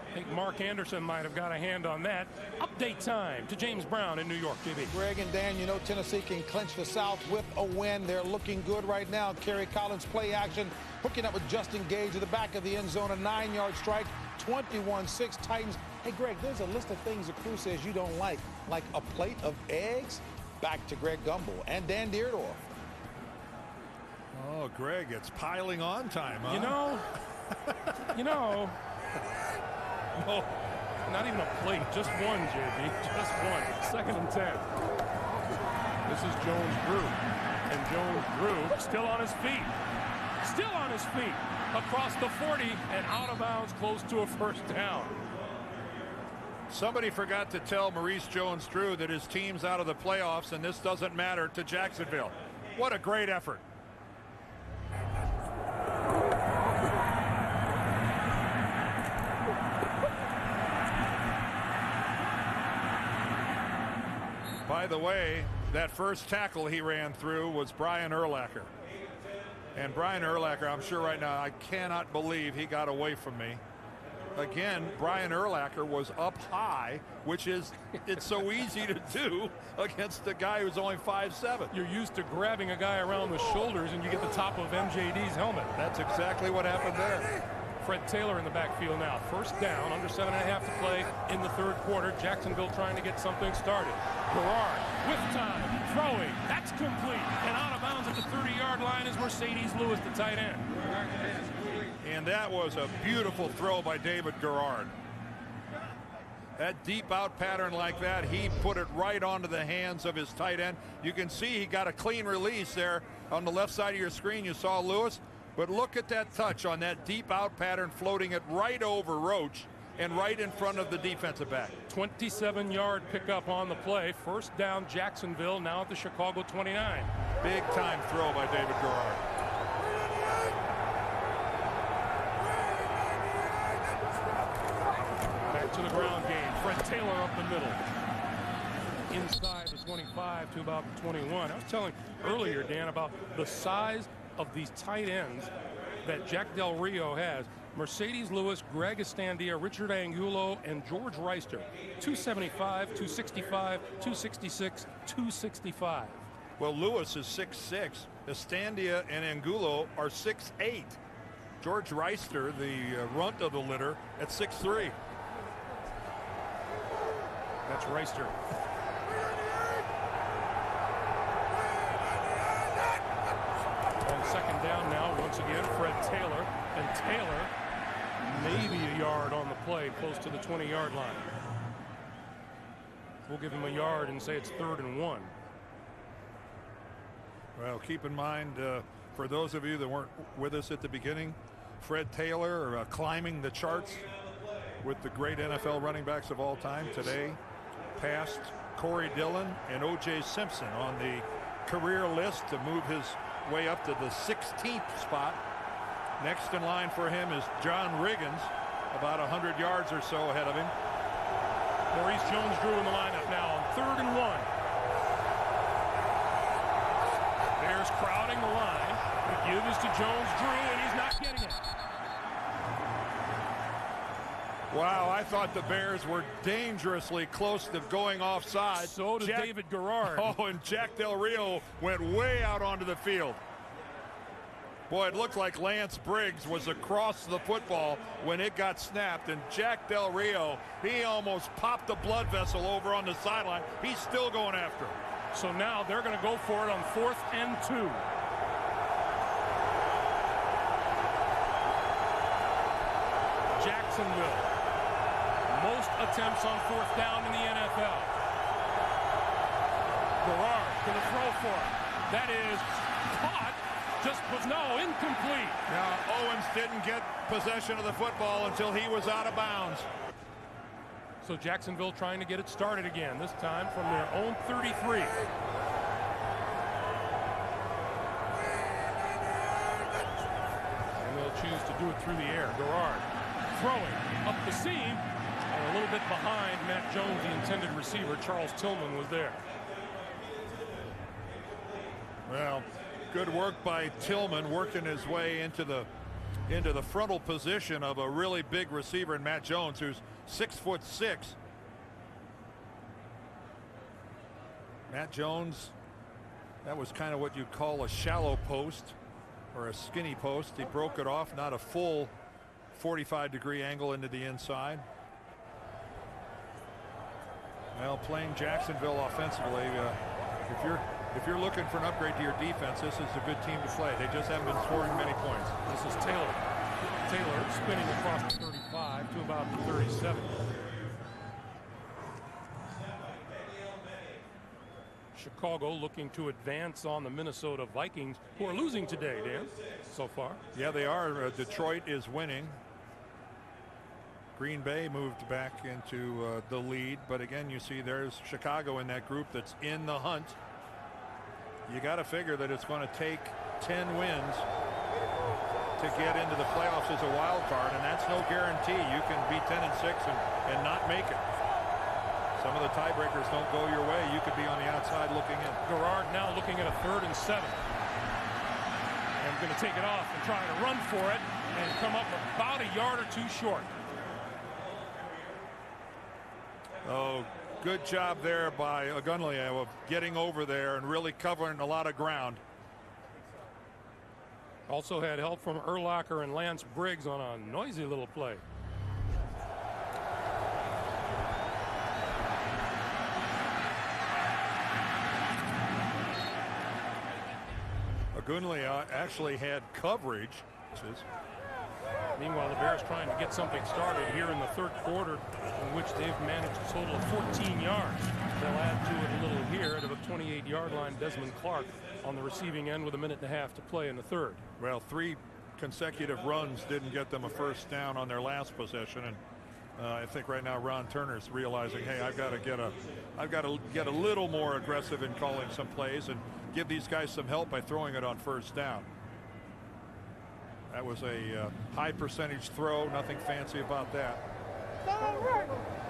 I think Mark Anderson might have got a hand on that. Update time to James Brown in New York, JB. Greg and Dan, you know Tennessee can clinch the South with a win. They're looking good right now. Kerry Collins play action, hooking up with Justin Gage at the back of the end zone. A 9-yard strike, 21-6 Titans. Hey, Greg, there's a list of things the crew says you don't like a plate of eggs. Back to Greg Gumbel and Dan Deerdorf. Oh, Greg, it's piling on time, huh? You know. No, not even a plate, just one, JB, just one. 2nd and 10. This is Jones-Drew, and Jones-Drew still on his feet, across the 40 and out of bounds, close to a 1st down. Somebody forgot to tell Maurice Jones-Drew that his team's out of the playoffs, and this doesn't matter to Jacksonville. What a great effort. By the way, that first tackle he ran through was Brian Urlacher. And Brian Urlacher, I'm sure right now, I cannot believe he got away from me. Again, Brian Urlacher was up high, which is, it's so easy to do against a guy who's only 5'7". You're used to grabbing a guy around the shoulders and you get the top of MJD's helmet. That's exactly what happened there. Fred Taylor in the backfield now. First down, under 7.5 to play in the third quarter. Jacksonville trying to get something started. Garrard with time, throwing. That's complete. And out of bounds at the 30-yard line is Mercedes Lewis, the tight end. And that was a beautiful throw by David Garrard. That deep out pattern like that, he put it right onto the hands of his tight end. You can see he got a clean release there on the left side of your screen. You saw Lewis. But look at that touch on that deep out pattern, floating it right over Roach and right in front of the defensive back. 27-yard pickup on the play. First down, Jacksonville, now at the Chicago 29. Big time throw by David Garrard. Back to the ground game. Fred Taylor up the middle. Inside the 25 to about the 21. I was telling earlier, Dan, about the size of these tight ends that Jack Del Rio has. Mercedes Lewis, Greg Estandia, Richard Angulo, and George Reister. 275, 265, 266, 265. Well, Lewis is 6'6". Estandia and Angulo are 6'8". George Reister, the runt of the litter, at 6'3". That's Reister. Second down now, once again, Fred Taylor. And Taylor, maybe a yard on the play, close to the 20-yard line. We'll give him a yard and say it's 3rd and 1. Well, keep in mind, for those of you that weren't with us at the beginning, Fred Taylor climbing the charts with the great NFL running backs of all time today, passed Corey Dillon and O.J. Simpson on the career list to move his way up to the 16th spot. Next in line for him is John Riggins, about 100 yards or so ahead of him. Maurice Jones-Drew in the lineup now on 3rd and 1. Bears crowding the line. The give is to Jones-Drew, and he's not getting it. Wow, I thought the Bears were dangerously close to going offside. So did David Garrard. Oh, and Jack Del Rio went way out onto the field. Boy, it looked like Lance Briggs was across the football when it got snapped, and Jack Del Rio, he almost popped the blood vessel over on the sideline. He's still going after him. So now they're going to go for it on 4th and 2. Jacksonville. Most attempts on 4th down in the NFL. Garrard going to throw for it. That is caught. Just was incomplete. Now, Owens didn't get possession of the football until he was out of bounds. So Jacksonville trying to get it started again, this time from their own 33. And they'll choose to do it through the air. Garrard throwing up the seam, and a little bit behind Matt Jones, the intended receiver. Charles Tillman was there. Well, good work by Tillman, working his way into the frontal position of a really big receiver in Matt Jones, who's 6'6". Matt Jones, that was kind of what you'd call a shallow post or a skinny post. He broke it off, not a full 45-degree angle into the inside. Well, playing Jacksonville offensively, if you're looking for an upgrade to your defense, this is a good team to play. They just haven't been scoring many points. This is Taylor. Taylor spinning across the 35 to about the 37. Chicago looking to advance on the Minnesota Vikings, who are losing today, Dan, so far. Yeah, they are. Detroit is winning. Green Bay moved back into the lead, but again, you see there's Chicago in that group that's in the hunt. You got to figure that it's going to take 10 wins to get into the playoffs as a wild card, and that's no guarantee. You can be 10-6 and not make it. So some of the tiebreakers don't go your way, you could be on the outside looking in. Garrard now looking at a 3rd and 7. And going to take it off and try to run for it and come up about a yard or 2 short. Oh, good job there by Ogunleye of getting over there and really covering a lot of ground. Also had help from Urlacher and Lance Briggs on a noisy little play. Ogunleye actually had coverage. Meanwhile, the Bears trying to get something started here in the 3rd quarter, in which they've managed a total of 14 yards. They'll add to it a little here at about 28-yard line. Desmond Clark on the receiving end with a 1.5 minutes to play in the 3rd. Well, 3 consecutive runs didn't get them a first down on their last possession, and I think right now Ron Turner's realizing, hey, I've got to get a little more aggressive in calling some plays and give these guys some help by throwing it on first down. That was a high percentage throw, nothing fancy about that.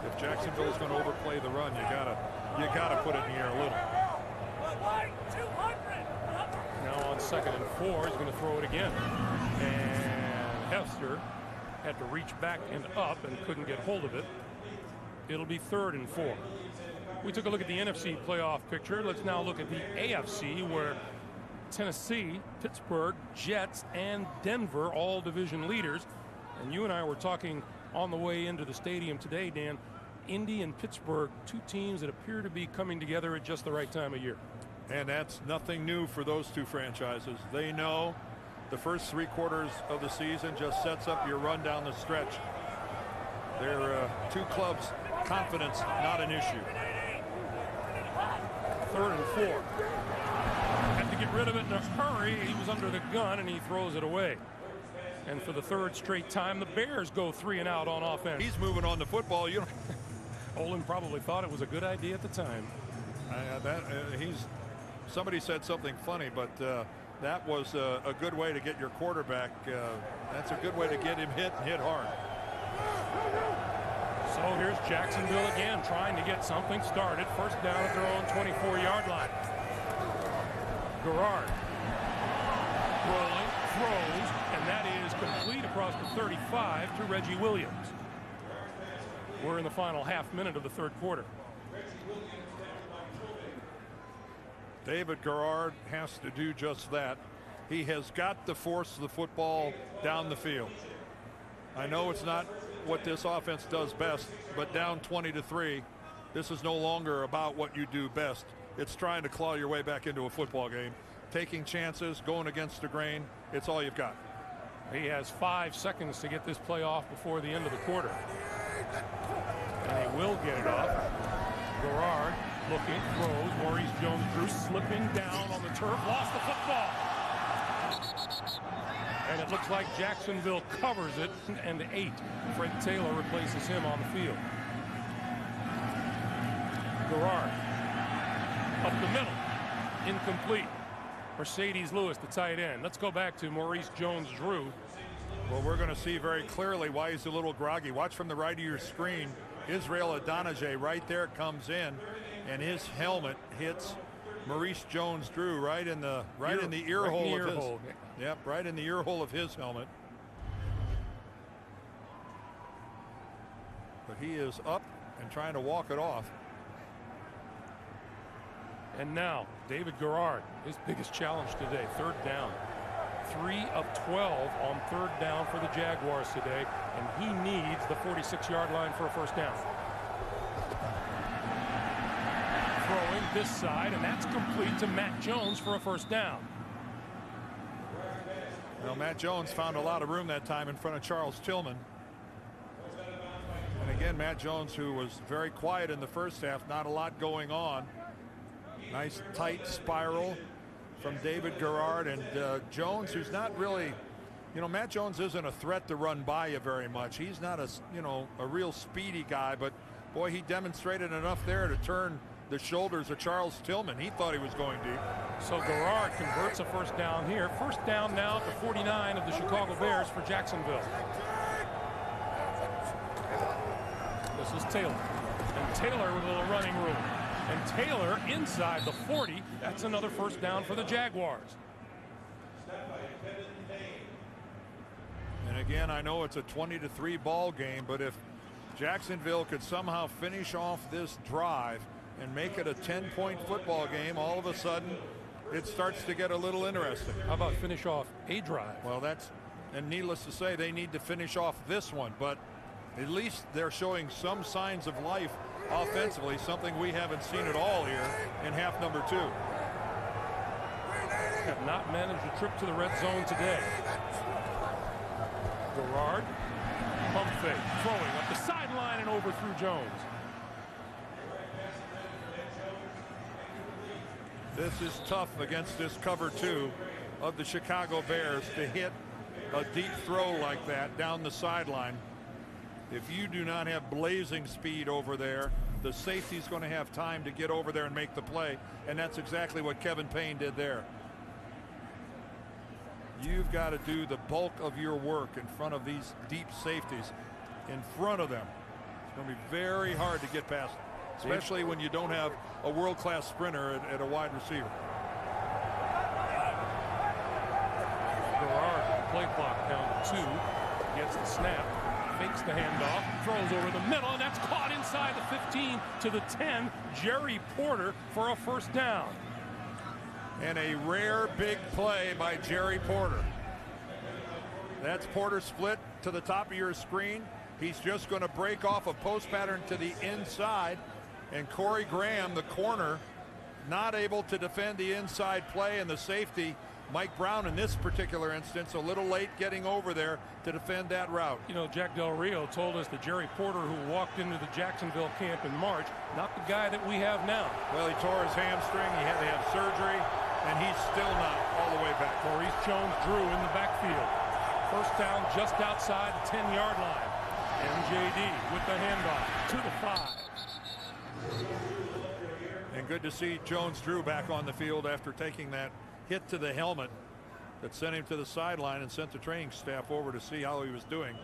If Jacksonville is going to overplay the run, you gotta put it in the air a little. Now on 2nd and 4, he's going to throw it again. And Hester had to reach back and up and couldn't get hold of it. It'll be 3rd and 4. We took a look at the NFC playoff picture. Let's now look at the AFC, where Tennessee, Pittsburgh, Jets, and Denver, all division leaders. And you and I were talking on the way into the stadium today, Dan. Indy and Pittsburgh, 2 teams that appear to be coming together at just the right time of year. And that's nothing new for those 2 franchises. They know the first 3 quarters of the season just sets up your run down the stretch. They're 2 clubs, confidence not an issue. 3rd and 4. Had to get rid of it in a hurry. He was under the gun and he throws it away. And for the 3rd straight time, the Bears go 3 and out on offense. He's moving on the football. Olin probably thought it was a good idea at the time. Somebody said something funny, but that was a good way to get your quarterback. That's a good way to get him hit and hit hard. So here's Jacksonville again, trying to get something started. First down at their own 24-yard line. Garrard rolling, throws, and that is complete across the 35 to Reggie Williams. We're in the final half minute of the 3rd quarter. David Garrard has to do just that. He has got to force the football down the field. I know it's not what this offense does best, but down 20-3, this is no longer about what you do best. It's trying to claw your way back into a football game. Taking chances, going against the grain, it's all you've got. He has 5 seconds to get this play off before the end of the quarter. And he will get it off. Garrard looking, throws. Maurice Jones-Drew slipping down on the turf, lost the football. And it looks like Jacksonville covers it, and 8. Fred Taylor replaces him on the field. Garrard up the middle, incomplete. Mercedes Lewis, the tight end. Let's go back to Maurice Jones-Drew. Well, we're going to see very clearly why he's a little groggy. Watch from the right of your screen. Israel Adonijah right there comes in, and his helmet hits Maurice Jones-Drew right in the ear hole of his. Yep, right in the ear hole of his helmet. But he is up and trying to walk it off. And now David Garrard, his biggest challenge today, 3rd down. 3 of 12 on 3rd down for the Jaguars today, and he needs the 46-yard line for a first down. Throwing this side, and that's complete to Matt Jones for a first down. Well, Matt Jones found a lot of room that time in front of Charles Tillman. And again, Matt Jones, who was very quiet in the first half, not a lot going on. Nice tight spiral from David Garrard, and Jones, who's not really, Matt Jones isn't a threat to run by you very much. He's not a real speedy guy, but boy, he demonstrated enough there to turn the shoulders of Charles Tillman. He thought he was going deep. So Garrard converts a first down here. First down now at the 49 of the Chicago Bears for Jacksonville. This is Taylor. And Taylor with a little running room. And Taylor inside the 40. That's another first down for the Jaguars. And again, I know it's a 20-3 ball game, but if Jacksonville could somehow finish off this drive and make it a 10-point football game, all of a sudden it starts to get a little interesting. How about finish off a drive? Well, and needless to say, they need to finish off this one, but at least they're showing some signs of life offensively, something we haven't seen at all here in half number 2. Have not managed a trip to the red zone today. Garrard, pump fake, throwing up the sideline and overthrew Jones. This is tough against this cover 2 of the Chicago Bears to hit a deep throw like that down the sideline. If you do not have blazing speed over there, the safety's going to have time to get over there and make the play, and that's exactly what Kevin Payne did there. You've got to do the bulk of your work in front of these deep safeties in front of them. It's going to be very hard to get past, especially when you don't have a world-class sprinter at a wide receiver. Garrard, play clock down to 2, gets the snap, fakes the handoff, throws over the middle, and that's caught inside the 15 to the 10. Jerry Porter for a first down. And a rare big play by Jerry Porter. That's Porter split to the top of your screen. He's just going to break off a post pattern to the inside, and Corey Graham, the corner, not able to defend the inside play, and the safety Mike Brown in this particular instance a little late getting over there to defend that route. You know, Jack Del Rio told us that Jerry Porter, who walked into the Jacksonville camp in March, not the guy that we have now. Well, he tore his hamstring, he had to have surgery, and he's still not all the way back. Maurice Jones-Drew in the backfield. First down just outside the 10-yard line. MJD with the handoff to the 5. And good to see Jones-Drew back on the field after taking that hit to the helmet that sent him to the sideline and sent the training staff over to see how he was doing.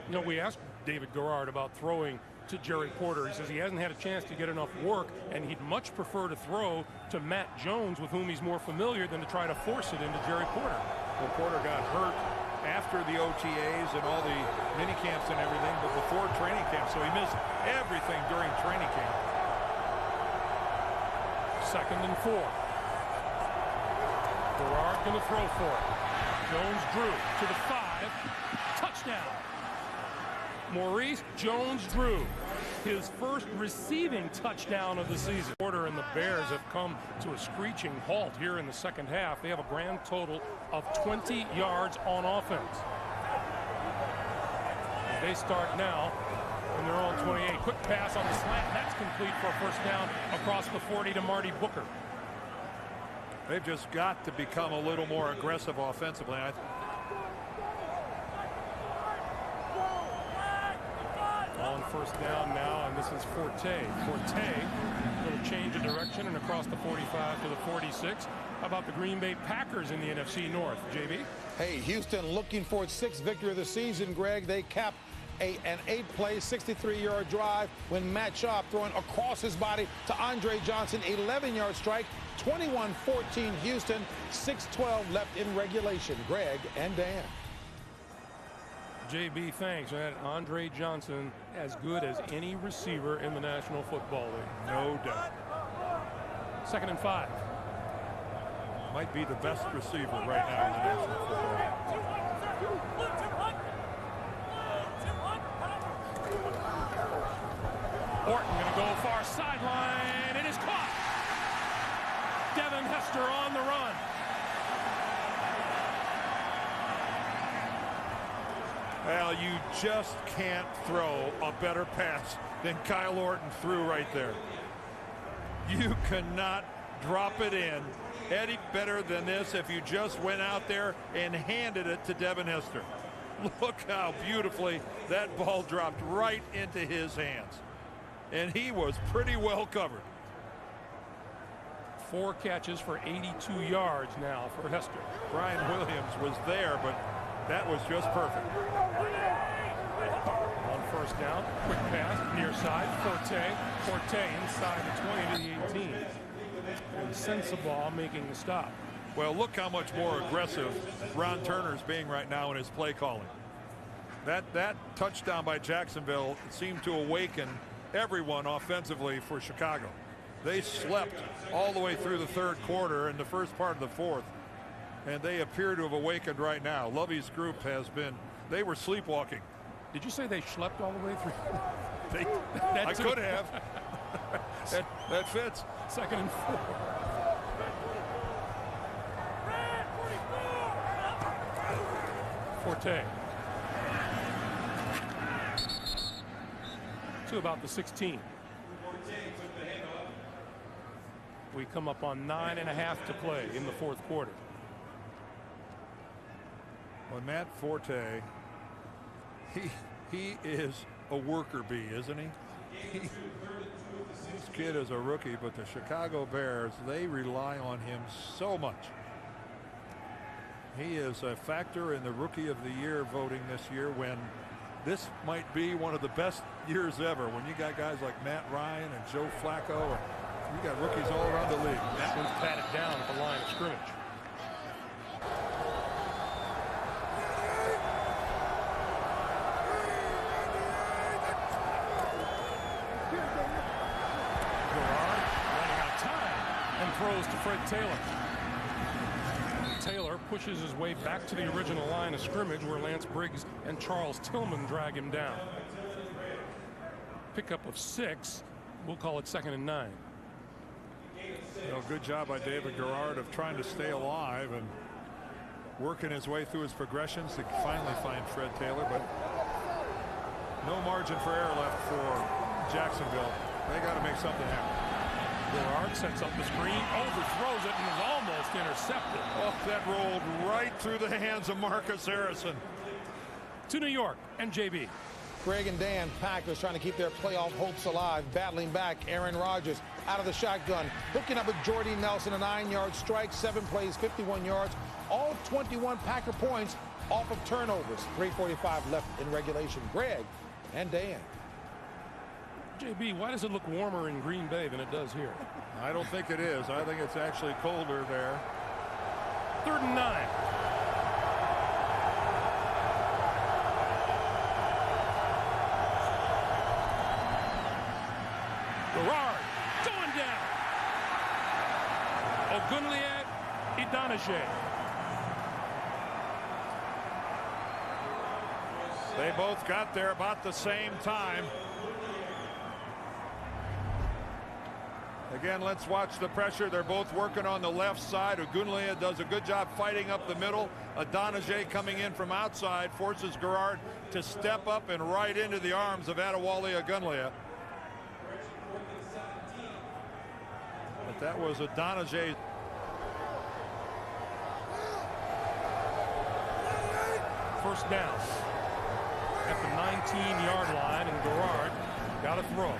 You know, we asked David Garrard about throwing to Jerry Porter. He says he hasn't had a chance to get enough work, and he'd much prefer to throw to Matt Jones, with whom he's more familiar, than to try to force it into Jerry Porter. Well, Porter got hurt after the OTAs and all the mini camps and everything, but before training camp, so he missed everything during training camp. 2nd and 4. Garrard going to throw for it. Jones-Drew to the 5. Touchdown. Maurice Jones-Drew, his first receiving touchdown of the season. Porter and the Bears have come to a screeching halt here in the second half. They have a grand total of 20 yards on offense. As they start now, and they're on 28. Quick pass on the slant. That's complete for a first down across the 40 to Marty Booker. They've just got to become a little more aggressive offensively. On first down now, and this is Forte. A little change of direction and across the 45 to the 46. How about the Green Bay Packers in the NFC North, JB? Hey, Houston looking for its 6th victory of the season, Greg. They capped an 8-play, 63-yard drive when Matt Schaub throwing across his body to Andre Johnson, 11-yard strike, 21-14 Houston, 6:12 left in regulation. Greg and Dan. JB, thanks. That Andre Johnson, as good as any receiver in the National Football League. No doubt. 2nd and 5. Might be the best receiver right now in the National Football League. Orton going to go far sideline. It is caught. Devin Hester on the run. Well, you just can't throw a better pass than Kyle Orton threw right there. You cannot drop it in any better than this if you just went out there and handed it to Devin Hester. Look how beautifully that ball dropped right into his hands. And he was pretty well covered. 4 catches for 82 yards now for Hester. Brian Williams was there, but that was just perfect. On first down, quick pass, near side, Forte inside the 20 to the 18. And Sensabaugh making the stop. Well, look how much more aggressive Ron Turner's being right now in his play calling. That touchdown by Jacksonville seemed to awaken everyone offensively for Chicago. They slept all the way through the third quarter and the first part of the fourth, and they appear to have awakened right now. Lovey's group has been, they were sleepwalking. Did you say they slept all the way through? I could have. that fits. 2nd and 4. Forte. To about the 16. We come up on 9.5 to play in the fourth quarter. Well, Matt Forte, he is a worker bee, isn't he? This kid is a rookie, but the Chicago Bears, they rely on him so much. He is a factor in the Rookie of the Year voting this year, when this might be one of the best years ever, when you got guys like Matt Ryan and Joe Flacco, and you got rookies all around the league. That one's patted down at the line of scrimmage. Garrard running out of time and throws to Fred Taylor. Taylor pushes his way back to the original line of scrimmage, where Lance Briggs and Charles Tillman drag him down. Pickup of 6. We'll call it 2nd and 9. Good job by David Garrard of trying to stay alive and working his way through his progressions to finally find Fred Taylor, but no margin for error left for Jacksonville. They got to make something happen. Garrard sets up the screen, overthrows it, and is almost intercepted. Oh, that rolled right through the hands of Marcus Harrison. To New York and JB. Greg and Dan, Packers trying to keep their playoff hopes alive. Battling back, Aaron Rodgers out of the shotgun, hooking up with Jordy Nelson, a 9-yard strike, 7 plays, 51 yards, all 21 Packer points off of turnovers. 3:45 left in regulation. Greg and Dan. JB, why does it look warmer in Green Bay than it does here? I don't think it is. I think it's actually colder there. 3rd and 9. Garrard going down. Ogunleye Idanije. They both got there about the same time. Again, let's watch the pressure. They're both working on the left side. Ogunleye does a good job fighting up the middle. Idanije coming in from outside forces Garrard to step up and right into the arms of Adewale Ogunleye. But that was Idanije. First down at the 19-yard line, and Garrard got a throw.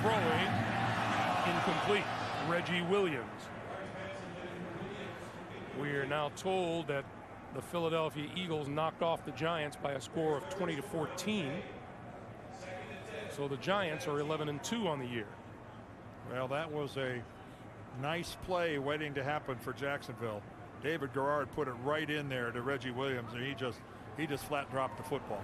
Throwing incomplete. Reggie Williams. We are now told that the Philadelphia Eagles knocked off the Giants by a score of 20-14. So the Giants are 11-2 on the year. Well, that was a nice play waiting to happen for Jacksonville. David Garrard put it right in there to Reggie Williams, and he just flat dropped the football.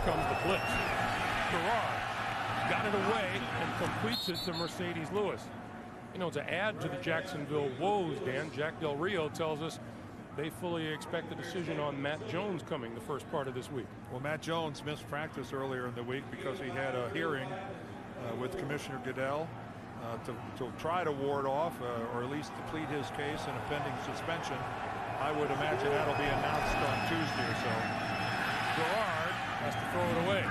Comes the blitz. Garrard got it away and completes it to Mercedes Lewis. You know, to add to the Jacksonville woes, Dan, Jack Del Rio tells us they fully expect a decision on Matt Jones coming the first part of this week. Well, Matt Jones missed practice earlier in the week because he had a hearing with Commissioner Goodell to try to ward off or at least deplete his case in a pending suspension. I would imagine that'll be announced on Tuesday or so. Garrard has to throw it away.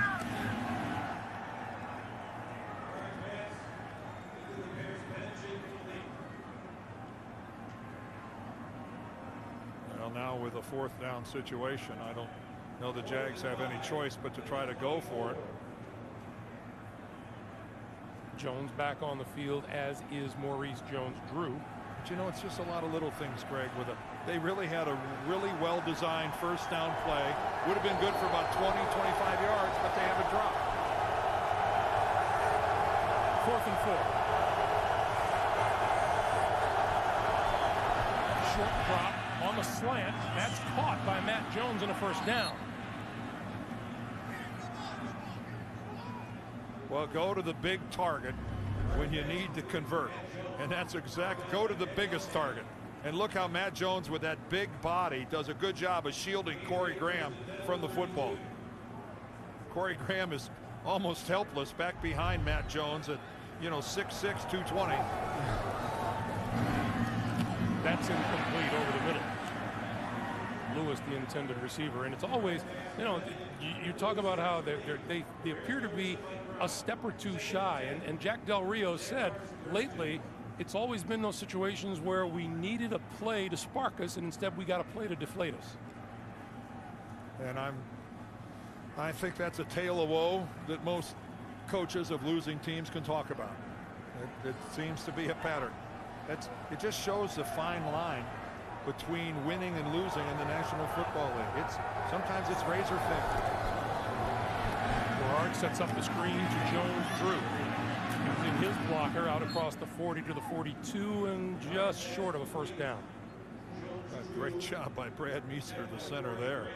Well, now with a 4th down situation, I don't know the Jags have any choice but to try to go for it. Jones back on the field, as is Maurice Jones-Drew. But you know, it's just a lot of little things, Greg. They really had a really well-designed first down play. Would have been good for about 20, 25 yards, but they have a drop. 4th and 4. Short drop on the slant. That's caught by Matt Jones in a first down. Well, go to the big target when you need to convert. And that's exact. Go to the biggest target. And look how Matt Jones, with that big body, does a good job of shielding Corey Graham from the football. Corey Graham is almost helpless back behind Matt Jones at, 6'6", 220. That's incomplete over the middle. Lewis, the intended receiver, and it's always, you talk about how they appear to be a step or two shy, and Jack Del Rio said lately it's always been those situations where we needed a play to spark us, and instead we got a play to deflate us. And I think that's a tale of woe that most coaches of losing teams can talk about. It seems to be a pattern. It just shows the fine line between winning and losing in the National Football League. Sometimes it's razor thin. Gerard sets up the screen to Jones-Drew, using his blocker out across the 40 to the 42 and just short of a first down. A great job by Brad Meester, the center there.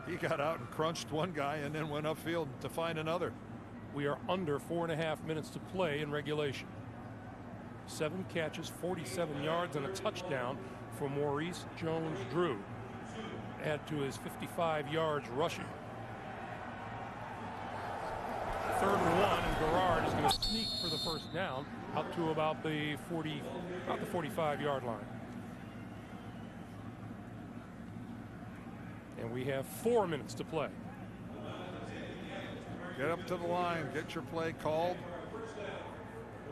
He got out and crunched one guy and then went upfield to find another. We are under 4.5 minutes to play in regulation. 7 catches, 47 yards, and a touchdown for Maurice Jones-Drew. Add to his 55 yards rushing. 3rd and 1, and Gerard is going to sneak for the first down out to about the 45-yard line. And we have 4 minutes to play. Get up to the line, get your play called.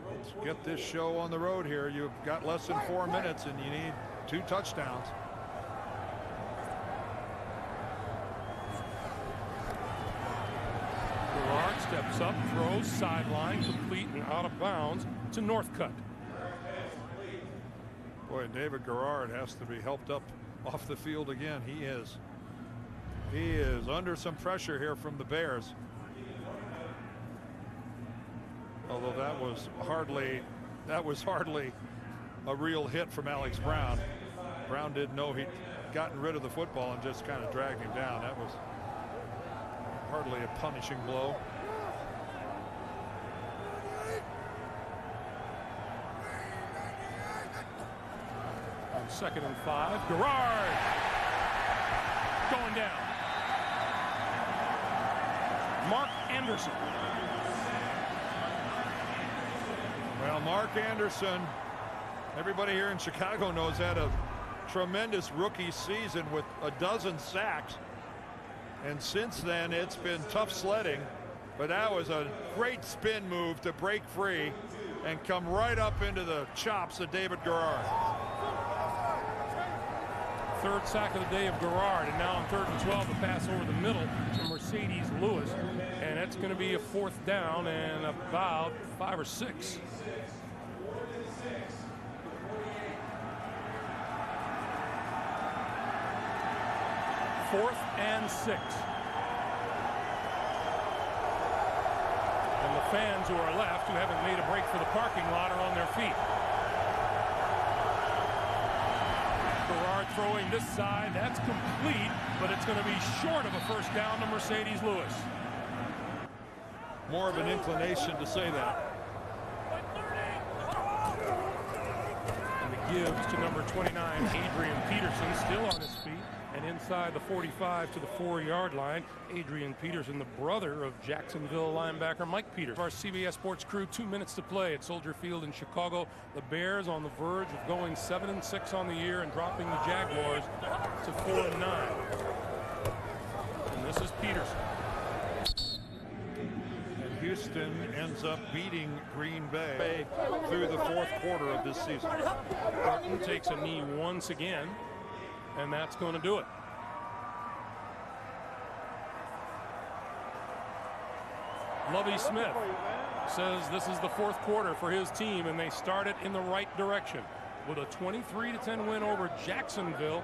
Let's get this show on the road here. You've got less than 4 minutes and you need 2 touchdowns. Gerard steps up, throws, sideline, complete and out of bounds to Northcutt. Boy, David Gerard has to be helped up off the field again. He is under some pressure here from the Bears. Although that was hardly a real hit from Alex Brown. Brown didn't know he'd gotten rid of the football and just kind of dragged him down. That was hardly a punishing blow. On 2nd and 5, Gerard going down. Mark Anderson. Well, Mark Anderson, everybody here in Chicago knows, had a tremendous rookie season with a dozen sacks. And since then, it's been tough sledding. But that was a great spin move to break free and come right up into the chops of David Gerard. 3rd sack of the day of Gerard, and now on 3rd and 12, the pass over the middle to Mercedes Lewis, and it's going to be a 4th down and about 5 or 6. Fourth and 6. And the fans who are left, who haven't made a break for the parking lot, are on their feet. Gerard throwing this side, that's complete, but it's going to be short of a first down to Mercedes Lewis. More of an inclination to say that. And the gives to number 29, Adrian Peterson, still on his feet and inside the 45 to the 4-yard line. Adrian Peterson, the brother of Jacksonville linebacker Mike Peters. Our CBS Sports crew, 2 minutes to play at Soldier Field in Chicago. The Bears on the verge of going 7-6 on the year and dropping the Jaguars to 4-9. And this is Peterson. And Houston ends up beating Green Bay through the 4th quarter of this season. Burton takes a knee once again, and that's going to do it. Lovie Smith says this is the fourth quarter for his team, and they start it in the right direction with a 23-10 win over Jacksonville.